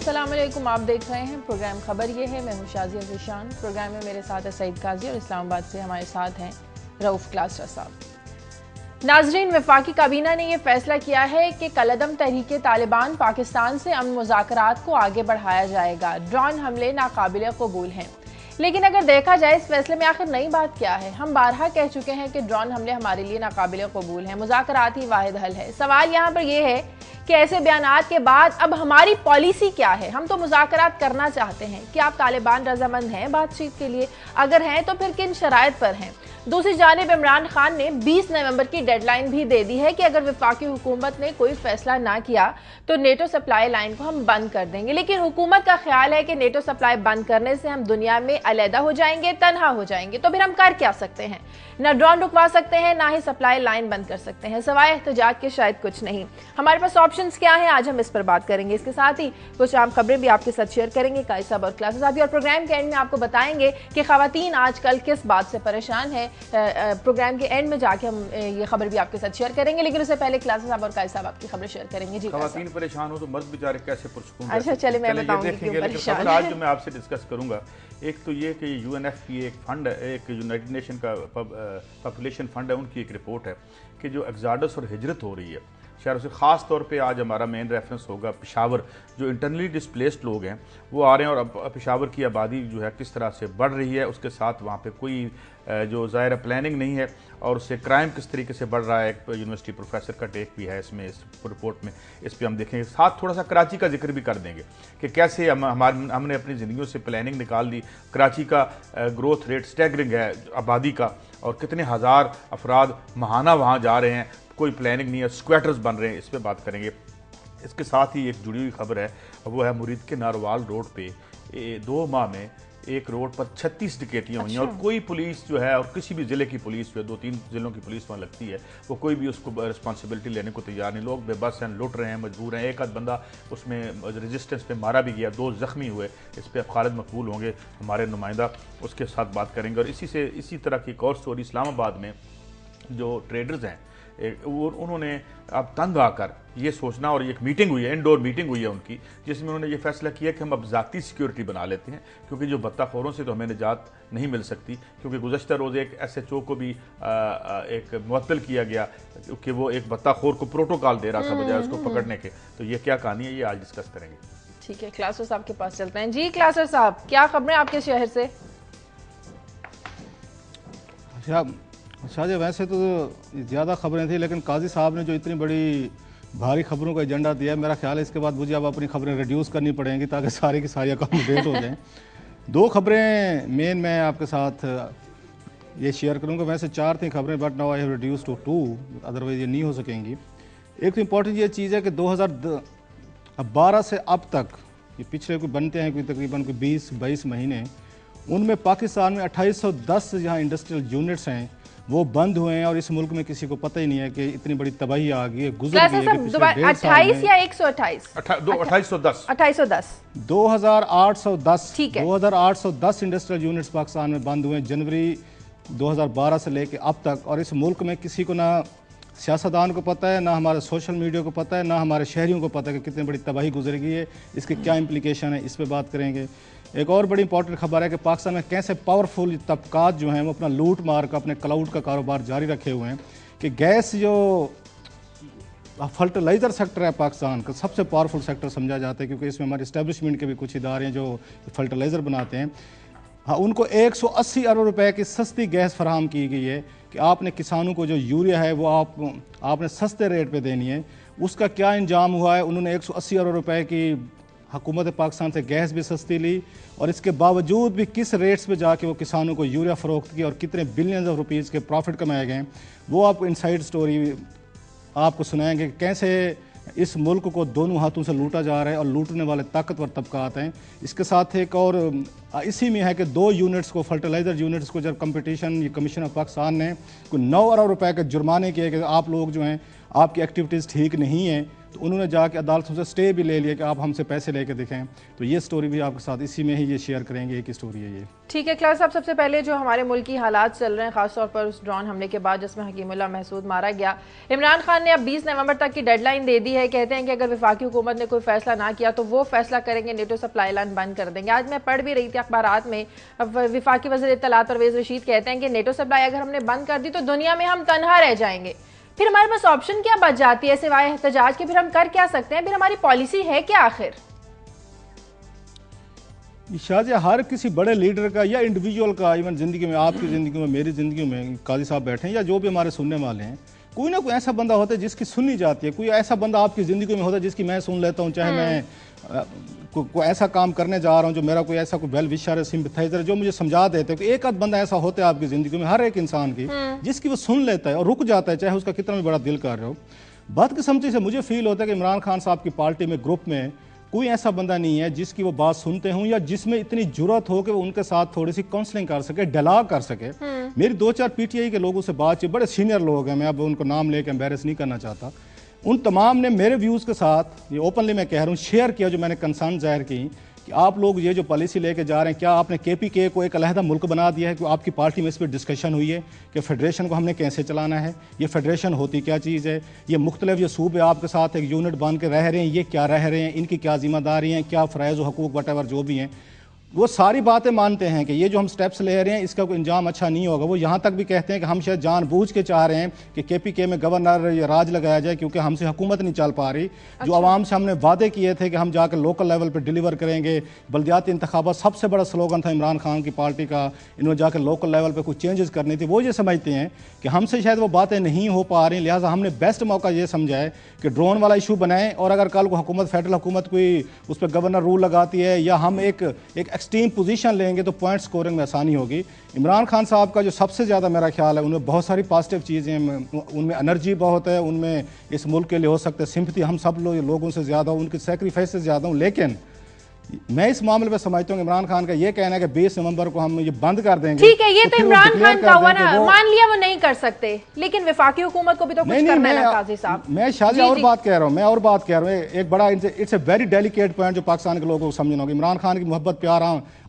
अस्सलाम वालेकुम। आप देख रहे हैं प्रोग्राम खबर ये है। मैं हूं शाजिया ज़ीशान। प्रोग्राम में मेरे साथ है सईद काजी और इस्लामाबाद से हमारे साथ हैं रऊफ क्लास्टर साहब। नाजरीन, वफाकी काबीना ने यह फैसला किया है कि कलअदम तहरीके तालिबान पाकिस्तान से अमन मुज़ाकरात को आगे बढ़ाया जाएगा। ड्रोन हमले नाकाबिल कबूल हैं, लेकिन अगर देखा जाए इस फैसले में आखिर नई बात क्या है। हम बारहा कह चुके हैं कि ड्रोन हमले हमारे लिए नाकाबिल कबूल हैं, मुज़ाकरात ही वाहिद हल है। सवाल यहाँ पर यह है कि ऐसे बयानात के बाद अब हमारी पॉलिसी क्या है। हम तो मुज़ाकरात करना चाहते हैं कि आप तालिबान रजामंद हैं बातचीत के लिए, अगर हैं तो फिर किन शराइत पर हैं। दूसरी जानिब इमरान खान ने 20 नवंबर की डेडलाइन भी दे दी है कि अगर वफाकी हुकूमत ने कोई फैसला ना किया तो नेटो सप्लाई लाइन को हम बंद कर देंगे। लेकिन हुकूमत का ख्याल है कि नेटो सप्लाई बंद करने से हम दुनिया में अलहदा हो जाएंगे, तनहा हो जाएंगे। तो फिर हम कर क्या सकते हैं? ना ड्रोन रुकवा सकते हैं, ना ही सप्लाई लाइन बंद कर सकते हैं, सवाए एहतजाज के शायद कुछ नहीं। हमारे पास ऑप्शंस क्या हैं, आज हम इस पर बात करेंगे। इसके साथ ही कुछ आम खबरें भी आपके साथ शेयर करेंगे काई साहब और क्लासेस साहब, और प्रोग्राम के एंड में आपको बताएंगे कि खवातीन आजकल किस बात से परेशान है। प्रोग्राम के एंड में जाके हम ये खबर भी आपके साथ शेयर करेंगे, लेकिन उससे पहले क्लासेस साहब और काई साहब आपकी खबर शेयर करेंगे। जी, खवातीन परेशान हो तो मर्द बेचारे कैसे पुरस्कून। अच्छा चले मैं बताऊंगी क्यों परेशान। आज जो मैं आपसे डिस्कस करूंगा, एक तो ये कि UNFPA एक फंड है, एक यूनाइटेड नेशन का पॉपुलेशन फंड है, उनकी एक रिपोर्ट है कि जो एग्जाडस और हिजरत हो रही है शहरों से, ख़ास तौर पे आज हमारा मेन रेफरेंस होगा पेशावर। जो इंटरनली डिस्प्लेस्ड लोग हैं वो आ रहे हैं, और अब पेशावर की आबादी जो है किस तरह से बढ़ रही है, उसके साथ वहाँ पे कोई जो ज़ाहिर प्लानिंग नहीं है, और उससे क्राइम किस तरीके से बढ़ रहा है। एक यूनिवर्सिटी प्रोफेसर का टेक भी है इसमें, इस रिपोर्ट में, इस पर हम देखेंगे। साथ थोड़ा सा कराची का जिक्र भी कर देंगे कि कैसे हमने अपनी ज़िंदगियों से प्लानिंग निकाल दी। कराची का ग्रोथ रेट स्टैगरिंग है आबादी का, और कितने हज़ार अफराद माहाना वहाँ जा रहे हैं, कोई प्लानिंग नहीं है, स्क्वैटर्स बन रहे हैं, इस पर बात करेंगे। इसके साथ ही एक जुड़ी हुई खबर है, वो है मुरीद के नारवाल रोड पे 2 माह में एक रोड पर 36 डकैतियाँ हुई हैं। और कोई पुलिस जो है, और किसी भी ज़िले की पुलिस जो है, 2-3 ज़िलों की पुलिस वहाँ लगती है, वो कोई भी उसको रिस्पॉन्सिबिलिटी लेने को तैयार नहीं। लोग बेबस हैं, लुट रहे हैं, मजबूर हैं। एक आध बंदा उसमें रेजिस्टेंस पे मारा भी गया, 2 ज़ख्मी हुए। इस पर खालिद मकबूल होंगे हमारे नुमाइंदा, उसके साथ बात करेंगे। और इसी तरह की एक और स्टोरी, इस्लामाबाद में जो ट्रेडर्स हैं उन्होंने अब तंग आकर ये सोचना, और एक मीटिंग हुई है, इनडोर मीटिंग हुई है उनकी, जिसमें उन्होंने ये फैसला किया कि हम अब ज़ाती सिक्योरिटी बना लेते हैं, क्योंकि जो बत्ताखोरों से तो हमें निजात नहीं मिल सकती। क्योंकि गुज़श्ता रोज़ एक SHO को भी एक मुअत्तल किया गया कि वो एक बत्ताखोर को प्रोटोकॉल दे रहा था बजाय उसको पकड़ने के। तो ये क्या कहानी है, ये आज डिस्कस करेंगे। ठीक है, क्लासर साहब के पास चलते हैं। जी क्लासर साहब, क्या खबरें आपके शहर से? शाहजहाँ, वैसे तो ज़्यादा खबरें थी, लेकिन काजी साहब ने जो इतनी बड़ी भारी खबरों का एजेंडा दिया है, मेरा ख्याल है इसके बाद मुझे अब अपनी खबरें रिड्यूस करनी पड़ेंगी ताकि सारी की सारी अकोमोडेट हो जाएं। 2 खबरें मेन मैं आपके साथ ये शेयर करूंगा। वैसे 4 थी खबरें, but now I have reduce to 2, otherwise ये नहीं हो सकेंगी। एक तो इम्पोर्टेंट ये चीज़ है कि 2012 से अब तक, ये पिछले कोई बनते हैं कोई तकरीबन कोई 20-22 महीने, उनमें पाकिस्तान में 2810 जहाँ इंडस्ट्रियल यूनिट्स हैं वो बंद हुए हैं, और इस मुल्क में किसी को पता ही नहीं है कि इतनी बड़ी तबाही आ गई है, गुजर गई है। 28 या 128? 2810 2810 इंडस्ट्रियल यूनिट्स पाकिस्तान में बंद हुए हैं जनवरी 2012 से लेके अब तक। और इस मुल्क में किसी को ना सियासतदान को पता है, ना हमारे सोशल मीडिया को पता है, ना हमारे शहरियों को पता है कि कितनी बड़ी तबाही गुजर गई है, इसके क्या इम्प्लीकेशन है, इस पर बात करेंगे। एक और बड़ी इंपॉर्टेंट खबर है कि पाकिस्तान में कैसे पावरफुल तबकात जो हैं वो अपना लूट मार का अपने क्लाउड का कारोबार जारी रखे हुए हैं। कि गैस जो फर्टिलाइज़र सेक्टर है पाकिस्तान का, सबसे पावरफुल सेक्टर समझा जाता है, क्योंकि इसमें हमारे इस्टेब्लिशमेंट के भी कुछ इदारे हैं जो फर्टिलाइज़र बनाते हैं। हाँ, उनको 180 अरब रुपए की सस्ती गैस फराहम की गई है कि आपने किसानों को जो यूरिया है वो आपने सस्ते रेट पे देनी है। उसका क्या इंजाम हुआ है, उन्होंने 180 अरब रुपए की हुकूमत पाकिस्तान से गैस भी सस्ती ली, और इसके बावजूद भी किस रेट्स पे जाके वो किसानों को यूरिया फ़रोख्त की और कितने बिलियंस ऑफ रुपीज़ के प्रॉफिट कमाए गए, वो आपको इनसाइड स्टोरी आपको सुनाएंगे कि कैसे इस मुल्क को दोनों हाथों से लूटा जा रहा है और लूटने वाले ताकतवर तबकात हैं। इसके साथ एक और इसी में है कि 2 यूनिट्स को, फर्टिलाइज़र यूनिट्स को, जब कंपटीशन ये कमीशन ऑफ पाकिस्तान ने कोई 9 अरब रुपए के जुर्माने किए कि आप लोग जो हैं आपकी एक्टिविटीज़ ठीक नहीं हैं, तो उन्होंने जाके अदालतों से स्टे भी ले लिया कि आप हमसे पैसे लेके दिखें। तो ये स्टोरी भी आपके साथ इसी में ही ये शेयर करेंगे, एक स्टोरी है ये। ठीक है क्लास साहब, सबसे पहले जो हमारे मुल्क की हालात चल रहे हैं, खासतौर पर उस ड्रोन हमले के बाद जिसमें हकीमुल्लाह महसूद मारा गया, इमरान खान ने अब 20 नवंबर तक की डेडलाइन दे दी है। कहते हैं कि अगर वफाकी हुकूमत ने कोई फैसला ना किया तो वो फैसला करेंगे, नेटो सप्लाई लाइन बंद कर देंगे। आज मैं पढ़ भी रही थी अखबारात में, वफाकी वज़ीर इत्तलात परवेज़ रशीद कहते हैं कि नेटो सप्लाई अगर हमने बंद कर दी तो दुनिया में हम तनहा रह जाएंगे। फिर हमारे पास ऑप्शन क्या बच जाती है सिवाय एहतजाज के? फिर हम कर क्या सकते हैं? फिर हमारी पॉलिसी है क्या आखिर? शायद हर किसी बड़े लीडर का या इंडिविजुअल का, इवन ज़िंदगी में, आपकी ज़िंदगी में, मेरी ज़िंदगी में, काजी साहब बैठे हैं या जो भी हमारे सुनने वाले हैं, कोई ना कोई ऐसा बंदा होता है जिसकी सुननी जाती है। कोई ऐसा बंदा आपकी ज़िंदगी में होता है जिसकी मैं सुन लेता हूँ, चाहे मैं कोई ऐसा काम करने जा रहा हूँ जो मेरा कोई ऐसा कोई वेल विशर सिंपथाइजर जो मुझे समझा देते हैं। एक आध बंदा ऐसा होता है आपकी ज़िंदगी में, हर एक इंसान की, जिसकी वो सुन लेता है और रुक जाता है, चाहे उसका कितना भी बड़ा दिल कर रहे हो। बदकिस्मती से मुझे फील होता है कि इमरान खान साहब की पार्टी में, ग्रुप में कोई ऐसा बंदा नहीं है जिसकी वो बात सुनते हों या जिसमें इतनी जुर्रत हो कि वो उनके साथ थोड़ी सी काउंसलिंग कर सके, डिलाग कर सके। मेरी 2-4 पीटीआई के लोगों से बातचीत, बड़े सीनियर लोग हैं, मैं अब उनको नाम लेके एम्बेरस नहीं करना चाहता, उन तमाम ने मेरे व्यूज़ के साथ, ये ओपनली मैं कह रहा हूँ, शेयर किया जो मैंने कंसर्न जाहिर की कि आप लोग ये जो पॉलिसी लेके जा रहे हैं, क्या आपने KPK को एक अलहदा मुल्क बना दिया है? कि आपकी पार्टी में इस पर डिस्कशन हुई है कि फेडरेशन को हमने कैसे चलाना है, ये फेडरेशन होती क्या चीज़ है, ये मुख्तलिफ ये सूबे आपके साथ एक यूनिट बन के रह रहे हैं, ये क्या रह रहे हैं, इनकी क्या जिम्मेदारी हैं, क्या फ़राइज़ हकूक़ वटेवर जो भी हैं, वो सारी बातें मानते हैं कि ये जो हम स्टेप्स ले रहे हैं इसका कोई इंजाम अच्छा नहीं होगा। वो यहाँ तक भी कहते हैं कि हम शायद जानबूझ के चाह रहे हैं कि KPK में गवर्नर या राज लगाया जाए क्योंकि हमसे हुकूमत नहीं चल पा रही। अच्छा। जो आवाम से हमने वादे किए थे कि हम जाकर लोकल लेवल पर डिलीवर करेंगे, बल्दियाती इंतखाबात सबसे बड़ा स्लोगन था इमरान खान की पार्टी का, इन्होंने जाकर लोकल लेवल पर कुछ चेंजेस करनी थी। वो ये समझते हैं कि हमसे शायद वो बातें नहीं हो पा रही, लिहाजा हमने बेस्ट मौका ये समझा है कि ड्रोन वाला इशू बनाएं और अगर कल को हुकूमत, फेडरल हुकूमत कोई उस पर गवर्नर रूल लगाती है या हम एक एक्सट्रीम पोजीशन लेंगे तो पॉइंट स्कोरिंग में आसानी होगी। इमरान खान साहब का जो सबसे ज़्यादा मेरा ख्याल है, उनमें बहुत सारी पॉजिटिव चीज़ें हैं, उनमें एनर्जी बहुत है, उनमें इस मुल्क के लिए हो सकता है सिंपथी हम सब लोगों से ज़्यादा, उनके सेक्रीफाइस से ज़्यादा हूँ। लेकिन मैं इस मामले में समझता हूँ इमरान खान का ये कहना है कि 20 नवंबर को हम ये बंद कर देंगे। ठीक है, ये तो इमरान खान का हुआ ना, मान लिया वो नहीं कर सकते, लेकिन वफाकी हुकूमत को भी तो कुछ करना है ना काजी साहब। मैं शादी और बात कह रहा हूँ, एक बड़ा, it's a very delicate point जो पाकिस्तान के लोगों को समझना होगा। इमरान खान की मोहब्बत, प्यार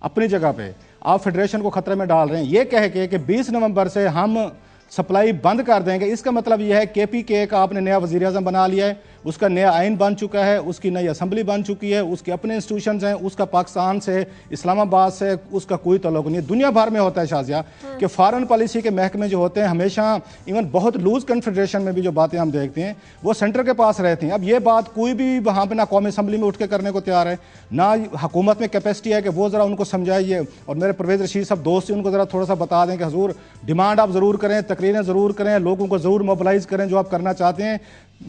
अपनी जगह पे, आप फेडरेशन को खतरे में डाल रहे हैं ये कह के कि 20 नवंबर से हम सप्लाई बंद कर देंगे। इसका मतलब यह है KPK का आपने नया वज़ीर आज़म बना लिया है, उसका नया आइन बन चुका है, उसकी नई असम्बली बन चुकी है, उसके अपने इंस्टीट्यूशंस हैं, उसका पाकिस्तान से, इस्लामाबाद से उसका कोई तल्लुक नहीं है। दुनिया भर में होता है शाजिया कि फॉरेन पॉलिसी के महकमे जो होते हैं हमेशा, इवन बहुत लूज कन्फेडरेशन में भी जो बातें हम देखते हैं वो सेंटर के पास रहती हैं। अब ये बात कोई भी वहाँ पर ना कौमी असम्बली में उठ के करने को तैयार है, ना हुकूमत में कैपेसिटी है कि वो ज़रा उनको समझाइए। और मेरे परवेज़ रशीद साहब दोस्त उनको ज़रा थोड़ा सा बता दें कि हजूर डिमांड आप ज़रूर करें, तकरीरें ज़रूर करें, लोगों को ज़रूर मोबिलाइज करें जो आप करना चाहते हैं,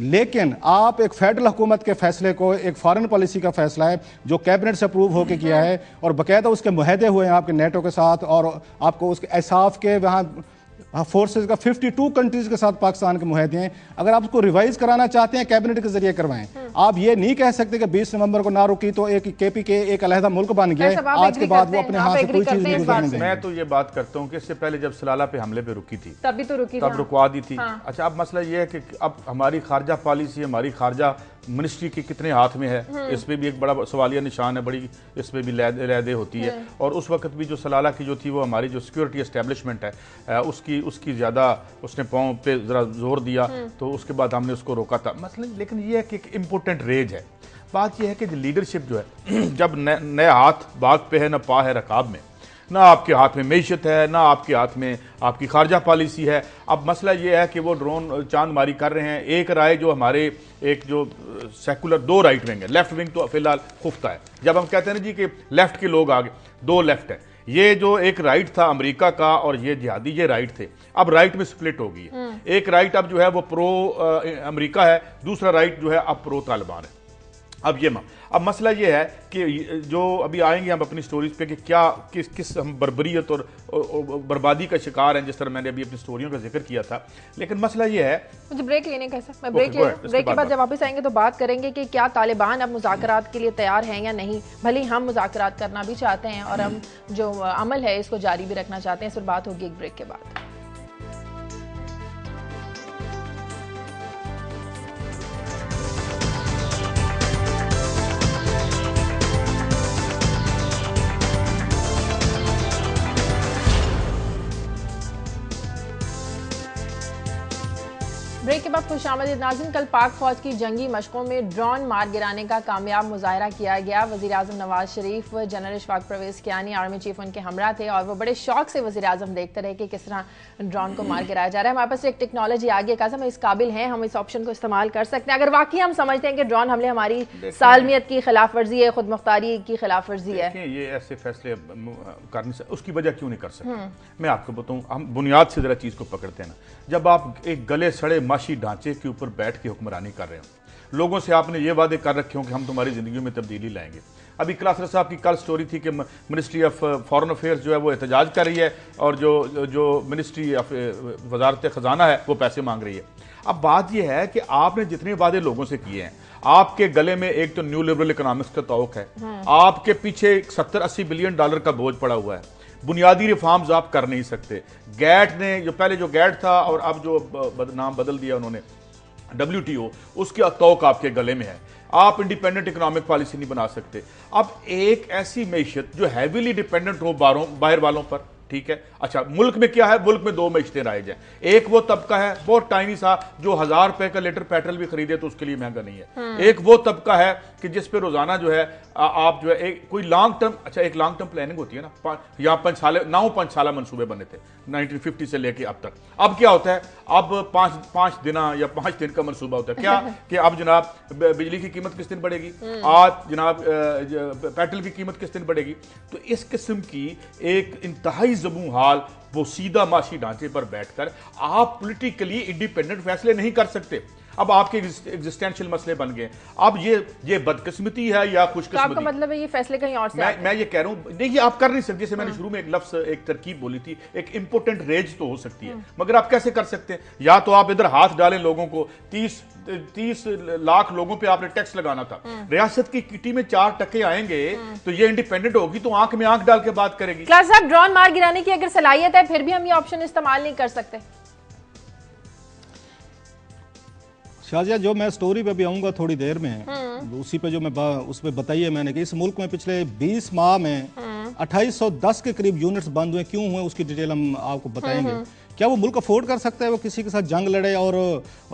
लेकिन आप एक फेडरल हुकूमत के फैसले को, एक फॉरेन पॉलिसी का फैसला है जो कैबिनेट से अप्रूव होकर किया है और बाकायदा उसके मुहदे हुए हैं आपके नेटो के साथ और आपको उसके एसाफ के वहाँ फोर्सेज का 52 कंट्रीज के साथ पाकिस्तान के मुहदे हैं। अगर आप उसको रिवाइज कराना चाहते हैं कैबिनेट के जरिए करवाएं। आप ये नहीं कह सकते कि 20 नवंबर को ना रुकी तो एक KPK एक अलहदा मुल्क बन गया है, आज के बाद वो अपने हाथ से कोई चीज नहीं गुजरने देंगे। मैं तो ये बात करता हूँ कि इससे पहले जब सलाला पे हमले पे रुकी थी तब भी तो रुकी, तब रुकवा दी थी। अच्छा, अब मसला ये है कि अब हमारी खारजा पॉलिसी, हमारी खारजा मिनिस्ट्री के कितने हाथ में है, इस पर भी एक बड़ा सवालिया निशान है, बड़ी इस पर भी लहदे होती है। और उस वक्त भी जो सलाला की जो थी वो हमारी जो सिक्योरिटी एस्टेब्लिशमेंट है उसकी ज़्यादा उसने पाँव पे ज़रा जोर दिया, तो उसके बाद हमने उसको रोका था मसला। लेकिन ये है कि एक इम्पोर्टेंट रेज है। बात यह है कि लीडरशिप जो है जब नया हाथ बाग पे है ना पा है रकाब में, ना आपके हाथ में मैशत है, ना आपके हाथ में आपकी खारजा पॉलिसी है। अब मसला ये है कि वो ड्रोन चांद मारी कर रहे हैं। एक राय जो हमारे एक जो सेकुलर, 2 राइट विंग है, लेफ्ट विंग तो फिलहाल खुफ्ता है। जब हम कहते हैं ना जी कि लेफ्ट के लोग आगे, 2 लेफ्ट है, ये जो एक राइट था अमेरिका का और ये जिहादी, ये राइट थे, अब राइट में स्प्लिट हो गई है। एक राइट अब जो है वो प्रो अमेरिका है, दूसरा राइट जो है अब प्रो तालिबान है। अब मसला ये है कि जो अभी आएंगे हम अपनी स्टोरीज पे कि क्या किस हम बर्बरियत और बर्बादी का शिकार हैं, जिस तरह मैंने अभी अपनी स्टोरियों का जिक्र किया था। लेकिन मसला ये है, मुझे ब्रेक लेने का है, मैं ब्रेक के बाद जब वापस आएंगे तो बात करेंगे कि क्या तालिबान अब मुज़ाकरात के लिए तैयार हैं या नहीं। भले ही हम मुज़ाकरात करना भी चाहते हैं और हम जो अमल है इसको जारी भी रखना चाहते हैं। इस पर बात होगी एक ब्रेक के बाद। बाद खुशामदीद नाज़रीन। कल पाक फौज की जंगी मशकों में ड्रोन मार गिराने का कामयाब मुजाहरा किया गया। वज़ीर आज़म Nawaz Sharif, general Ishfaq Parvez Kayani, army chief उनके हमरा थे और वो बड़े शौक से वज़ीर आज़म देखते रहे कि किस तरह ड्रोन को मार गिराया जा रहा है। हमारे पास एक टेक्नोलॉजी आ गई, काज़म इस काबिल है, हम इस ऑप्शन को इस्तेमाल कर सकते हैं अगर वाकई हम समझते हैं कि ड्रोन हमले हमारी सालमियत की खिलाफ वर्जी है, खुद मुख्तारी की खिलाफ वर्जी है। ये ऐसे फैसले करने से उसकी वजह क्यों नहीं कर सकते? मैं आपको बताऊं, हम बुनियाद से जरा चीज को पकड़ते हैं ना। जब आप एक गले सड़े माशी ढांचे के ऊपर बैठ के हुक्मरानी कर रहे हो, लोगों से आपने ये वादे कर रखे हो कि हम तुम्हारी जिंदगी में तब्दीली लाएंगे। अभी क्लासर साहब की कल स्टोरी थी कि मिनिस्ट्री ऑफ फॉरेन अफेयर्स जो है वो एहतजाज कर रही है और जो मिनिस्ट्री ऑफ वजारत खजाना है वो पैसे मांग रही है। अब बात यह है कि आपने जितने वादे लोगों से किए हैं, आपके गले में एक तो न्यू लिबरल इकोनॉमिक्स का तौक है, आपके पीछे 70-80 बिलियन डॉलर का बोझ पड़ा हुआ है, बुनियादी रिफॉर्म्स आप कर नहीं सकते। गैट ने जो पहले जो गैट था और अब जो नाम बदल दिया उन्होंने WTO, उसके तौक आपके गले में है। आप इंडिपेंडेंट इकोनॉमिक पॉलिसी नहीं बना सकते। अब एक ऐसी मैशत जो हैवीली डिपेंडेंट हो बाहर वालों पर, ठीक है। अच्छा, मुल्क में क्या है? मुल्क में दो मैशतें राइज हैं। एक वो तबका है बहुत टाइनी सा जो 1000 रुपए का लीटर पेट्रोल भी खरीदे तो उसके लिए महंगा नहीं है। एक वो तबका है कि जिस पे रोजाना जो है आप जो है एक कोई लॉन्ग टर्म, अच्छा एक लॉन्ग टर्म प्लानिंग होती है ना, यहाँ 5 साल मंसूबे बने थे 1950 से लेके अब तक। अब क्या होता है? अब 5 दिन या 5 दिन का मंसूबा होता है। क्या कि अब जनाब बिजली की कीमत किस दिन बढ़ेगी, आज जनाब पेट्रोल की कीमत किस दिन बढ़ेगी। तो इस किस्म की एक इंतहाई ज़बूं हाल वो सीधा माशी ढांचे पर बैठकर आप पॉलिटिकली इंडिपेंडेंट फैसले नहीं कर सकते। अब आपके एग्जिस्टेंशियल मसले बन गए। अब ये बदकिस्मती है या खुशकिस्मती? आपका मतलब है ये फैसले कहीं और से मैं ये कह रहा हूं, देखिए आप कर नहीं सकते। जैसे मैंने शुरू में एक लफ्ज एक तरकीब बोली थी, एक इंपोर्टेंट रेंज तो हो सकती है, मगर आप कैसे कर सकते हैं? या तो आप इधर हाथ डालें लोगों को, 30 लाख लोगों पे आपने टैक्स लगाना था, रियासत की किटी में 4% आएंगे तो ये इंडिपेंडेंट होगी तो आंख में आंख डाल के बात करेगी। क्लास साहब, ड्रोन मार गिराने की अगर सलाहियत है फिर भी हम ये ऑप्शन इस्तेमाल नहीं कर सकते? शाजिया, जो मैं स्टोरी पे भी आऊंगा थोड़ी देर में, उसी पे जो मैं उस पे बताइए मैंने कि इस मुल्क में पिछले 20 माह में 2810 के करीब यूनिट्स बंद हुए। क्यों हुए उसकी डिटेल हम आपको बताएंगे। क्या वो मुल्क अफोर्ड कर सकता है वो किसी के साथ जंग लड़े और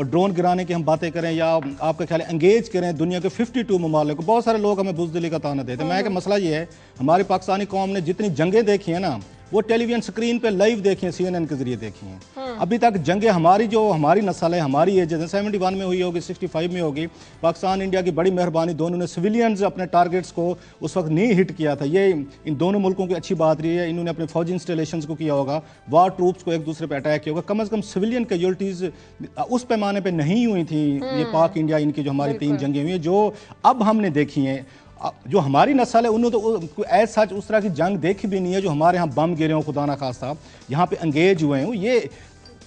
ड्रोन गिराने की हम बातें करें, या आपका ख्याल एंगेज करें दुनिया के 52 ममालिक को? बहुत सारे लोग हमें बुज़दिली का ताना देते हैं। मैं कि मसला ये है, हमारी पाकिस्तानी कौम ने जितनी जंगें देखी हैं ना, वो टेलीविजन स्क्रीन पे लाइव देखी हैं, CNN के जरिए देखी हैं। अभी तक जंगें हमारी नस्ल है, हमारी एज है, 71 में हुई होगी, 65 में होगी। पाकिस्तान इंडिया की बड़ी मेहरबानी, दोनों ने सिविलियंस अपने टारगेट्स को उस वक्त नहीं हिट किया था। ये इन दोनों मुल्कों की अच्छी बात रही है। इन्होंने अपने फौजी इंस्टॉलेशंस को किया होगा, वार ट्रूप्स को एक दूसरे पर अटैक किया होगा। कम अज़ कम सिविलियन कैजुअल्टीज उस पैमाने पर नहीं हुई थी। ये पाक इंडिया इनकी जो हमारी 3 जंगें हुई हैं जो अब हमने देखी हैं, जो हमारी नस्ल है उन्होंने तो ऐसा सच उस तरह की जंग देखी भी नहीं है जो हमारे यहाँ बम गिरे हों, खुदा ना खास्ता यहाँ पे एंगेज हुए हैं। ये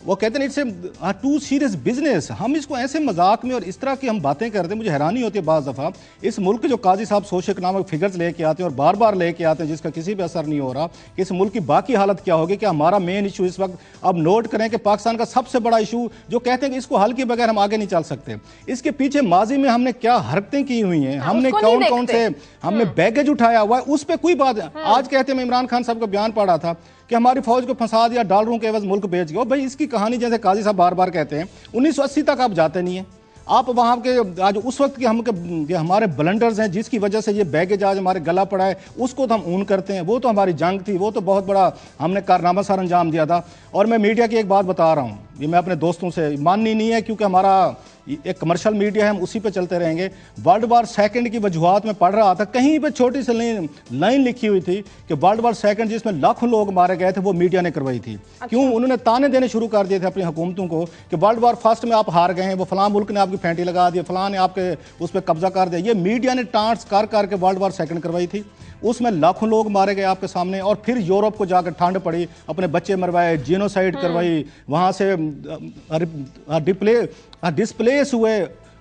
वो कहते हैं it's a too serious business. हम इसको ऐसे मजाक में और इस तरह की हम बातें करते हैं, मुझे हैरानी होती है बाज़ दफ़ा। इस मुल्क के जो काजी साहब सोशो इकनॉमिक फिगर्स लेके आते हैं और बार बार लेके आते हैं जिसका किसी पे असर नहीं हो रहा कि इस मुल्क की बाकी हालत क्या होगी। कि हमारा मेन इशू इस वक्त, अब नोट करें कि पाकिस्तान का सबसे बड़ा इशू जो कहते हैं कि इसको हल के बगैर हम आगे नहीं चल सकते, इसके पीछे माजी में हमने क्या हरकतें की हुई हैं, हमने कौन से हमने बैगेज उठाया हुआ है, उस पर कोई बात। आज कहते हैं, मैं इमरान खान साहब का बयान पढ़ा था कि हमारी फौज को फंसा दिया, डॉलरों के एवज मुल्क बेच गया। भाई इसकी कहानी जैसे काजी साहब बार बार कहते हैं 1980 तक आप जाते नहीं हैं। आप वहाँ के आज उस वक्त के हमारे ब्लंडर्स हैं जिसकी वजह से ये बैगेज आज हमारे गला पड़ा है, उसको तो हम ऊन करते हैं। वो तो हमारी जंग थी, वो तो बहुत बड़ा हमने कारनामा सर अंजाम दिया था। और मैं मीडिया की एक बात बता रहा हूँ, ये मैं अपने दोस्तों से माननी नहीं है क्योंकि हमारा एक कमर्शियल मीडिया है, हम उसी पे चलते रहेंगे। वर्ल्ड वार सेकंड की वजूहात में पढ़ रहा था, कहीं पे छोटी सी लाइन लिखी हुई थी कि वर्ल्ड वार सेकंड जिसमें लाखों लोग मारे गए थे वो मीडिया ने करवाई थी। अच्छा। क्यों? उन्होंने ताने देने शुरू कर दिए थे अपनी हुकूमतों को कि वर्ल्ड वार फर्स्ट में आप हार गए हैं, वो फलां मुल्क ने आपकी फेंटी लगा दी, फलां ने आपके उस पर कब्जा कर दिया। ये मीडिया ने टांट्स कर करके वर्ल्ड वार सेकंड करवाई थी। उसमें लाखों लोग मारे गए आपके सामने, और फिर यूरोप को जाकर ठंड पड़ी, अपने बच्चे मरवाए, जीनोसाइड करवाई, वहाँ से डिस्प्लेस हुए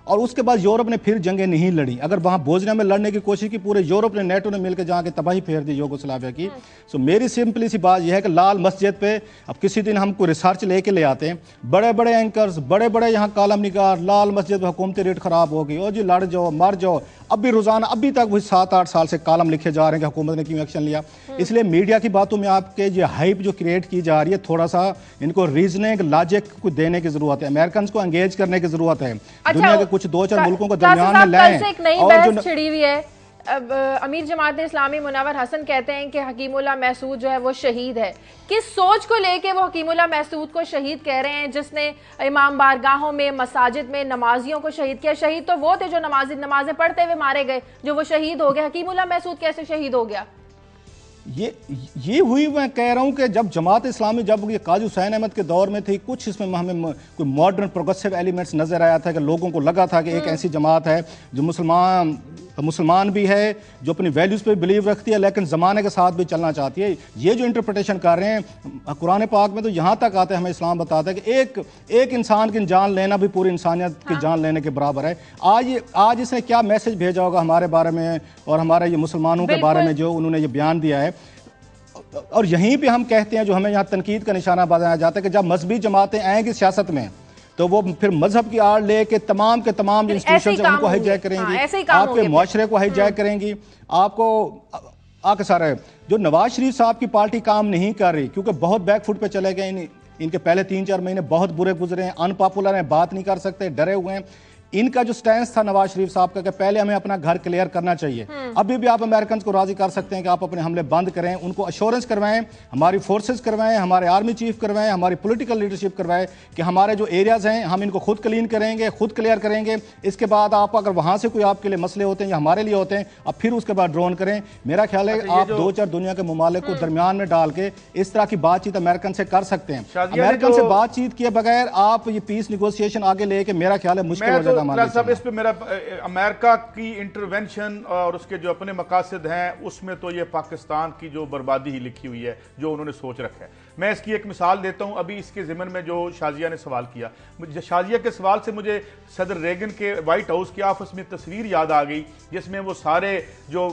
और उसके बाद यूरोप ने फिर जंगें नहीं लड़ी। अगर वहाँ बोस्निया में लड़ने की कोशिश की, पूरे यूरोप ने, नेटो ने मिलकर जहाँ की तबाही फेर दी यूगोस्लाविया की। सो मेरी सिंपली सी बात यह है कि लाल मस्जिद पे अब किसी दिन हम कोई रिसर्च लेके ले आते हैं, बड़े बड़े एंकर्स, बड़े बड़े यहाँ कालम निगार, लाल मस्जिद में हुकूमती रेट खराब होगी और जी लड़ जाओ मर जाओ। अब भी रोजाना अभी तक वही 7-8 साल से कालम लिखे जा रहे हैं कि हुकूमत ने क्यों एक्शन लिया। इसलिए मीडिया की बातों में आपके ये हाइप जो क्रिएट की जा रही है, थोड़ा सा इनको रीजनिंग लॉजिक को देने की जरूरत है, अमेरिकन को एंगेज करने की जरूरत है। दुनिया के कुछ 2-4 मुल्कों को दरमियान में लाएं। एक नई बहस छिड़ी हुई है। अब अमीर जमात इस्लामी मुनव्वर हसन कहते हैं कि हकीमुल्लाह महसूद जो है वो शहीद है। किस सोच को लेके वो हकीमुल्लाह महसूद को शहीद कह रहे हैं, जिसने इमाम बारगाहों में, मसाजिद में नमाजियों को शहीद किया? शहीद तो वो थे जो नमाजें पढ़ते हुए मारे गए, जो वो शहीद हो गए। हकीमुल्लाह महसूद कैसे शहीद हो गया? ये हुई, मैं कह रहा हूं कि जब जमात इस्लामी, जब ये काजी हुसैन अहमद के दौर में थी, कुछ इसमें हमें कोई मॉडर्न प्रोग्रेसिव एलिमेंट्स नजर आया था कि लोगों को लगा था कि एक ऐसी जमात है जो मुसलमान भी है, जो अपनी वैल्यूज पे बिलीव रखती है, लेकिन ज़माने के साथ भी चलना चाहती है। ये जो इंटरप्रिटेशन कर रहे हैं कुरान पाक में, तो यहाँ तक आते हैं, हमें इस्लाम बताता है कि एक इंसान की जान लेना भी पूरी इंसानियत की जान लेने के बराबर है। आज इसने क्या मैसेज भेजा होगा हमारे बारे में और हमारे ये मुसलमानों के बारे में जो उन्होंने ये बयान दिया है। और यहीं पे हम कहते हैं, जो हमें यहाँ तनकीद का निशाना बनाया जाता है, कि जब मजहबी जमातें आएंगी सियासत में तो वो फिर मजहब की आड़ लेके तमाम के तमाम इंस्टीट्यूशन उनको हाईजैक करेंगी, आपके मुआशरे को हाईजैक करेंगी। आपको आके सारा जो नवाज शरीफ साहब की पार्टी काम नहीं कर रही, क्योंकि बहुत बैकफुट पे चले गए। इनके पहले 3-4 महीने बहुत बुरे गुजरे हैं, अनपॉपुलर हैं, बात नहीं कर सकते, डरे हुए हैं। इनका जो स्टैंड था नवाज शरीफ साहब का कि पहले हमें अपना घर क्लियर करना चाहिए। अभी भी आप अमेरिकन को राजी कर सकते हैं कि आप अपने हमले बंद करें, उनको अश्योरेंस करवाएं, हमारी फोर्सेस करवाएं, हमारे आर्मी चीफ करवाएं, हमारी पॉलिटिकल लीडरशिप करवाएं कि हमारे जो एरियाज हैं हम इनको खुद क्लीन करेंगे, खुद क्लियर करेंगे। इसके बाद आप अगर वहां से कोई आपके लिए मसले होते हैं या हमारे लिए होते हैं, अब फिर उसके बाद ड्रोन करें। मेरा ख्याल है आप 2-4 दुनिया के ममालिक को दरमियान में डाल के इस तरह की बातचीत अमेरिकन से कर सकते हैं। अमेरिकन से बातचीत किए बगैर आप ये पीस निगोशिएशन आगे लेके, मेरा ख्याल है मुश्किल हो जाएगा हमारे। मेरा अमेरिका की इंटरवेंशन और उसके जो अपने मकासद हैं, उसमें तो ये पाकिस्तान की जो बर्बादी ही लिखी हुई है, जो उन्होंने सोच रखा है। मैं इसकी एक मिसाल देता हूं। अभी इसके ज़िमन में जो शाजिया ने सवाल किया, मुझे शाजिया के सवाल से मुझे सदर रेगन के वाइट हाउस की ऑफिस में तस्वीर याद आ गई, जिसमें वो सारे जो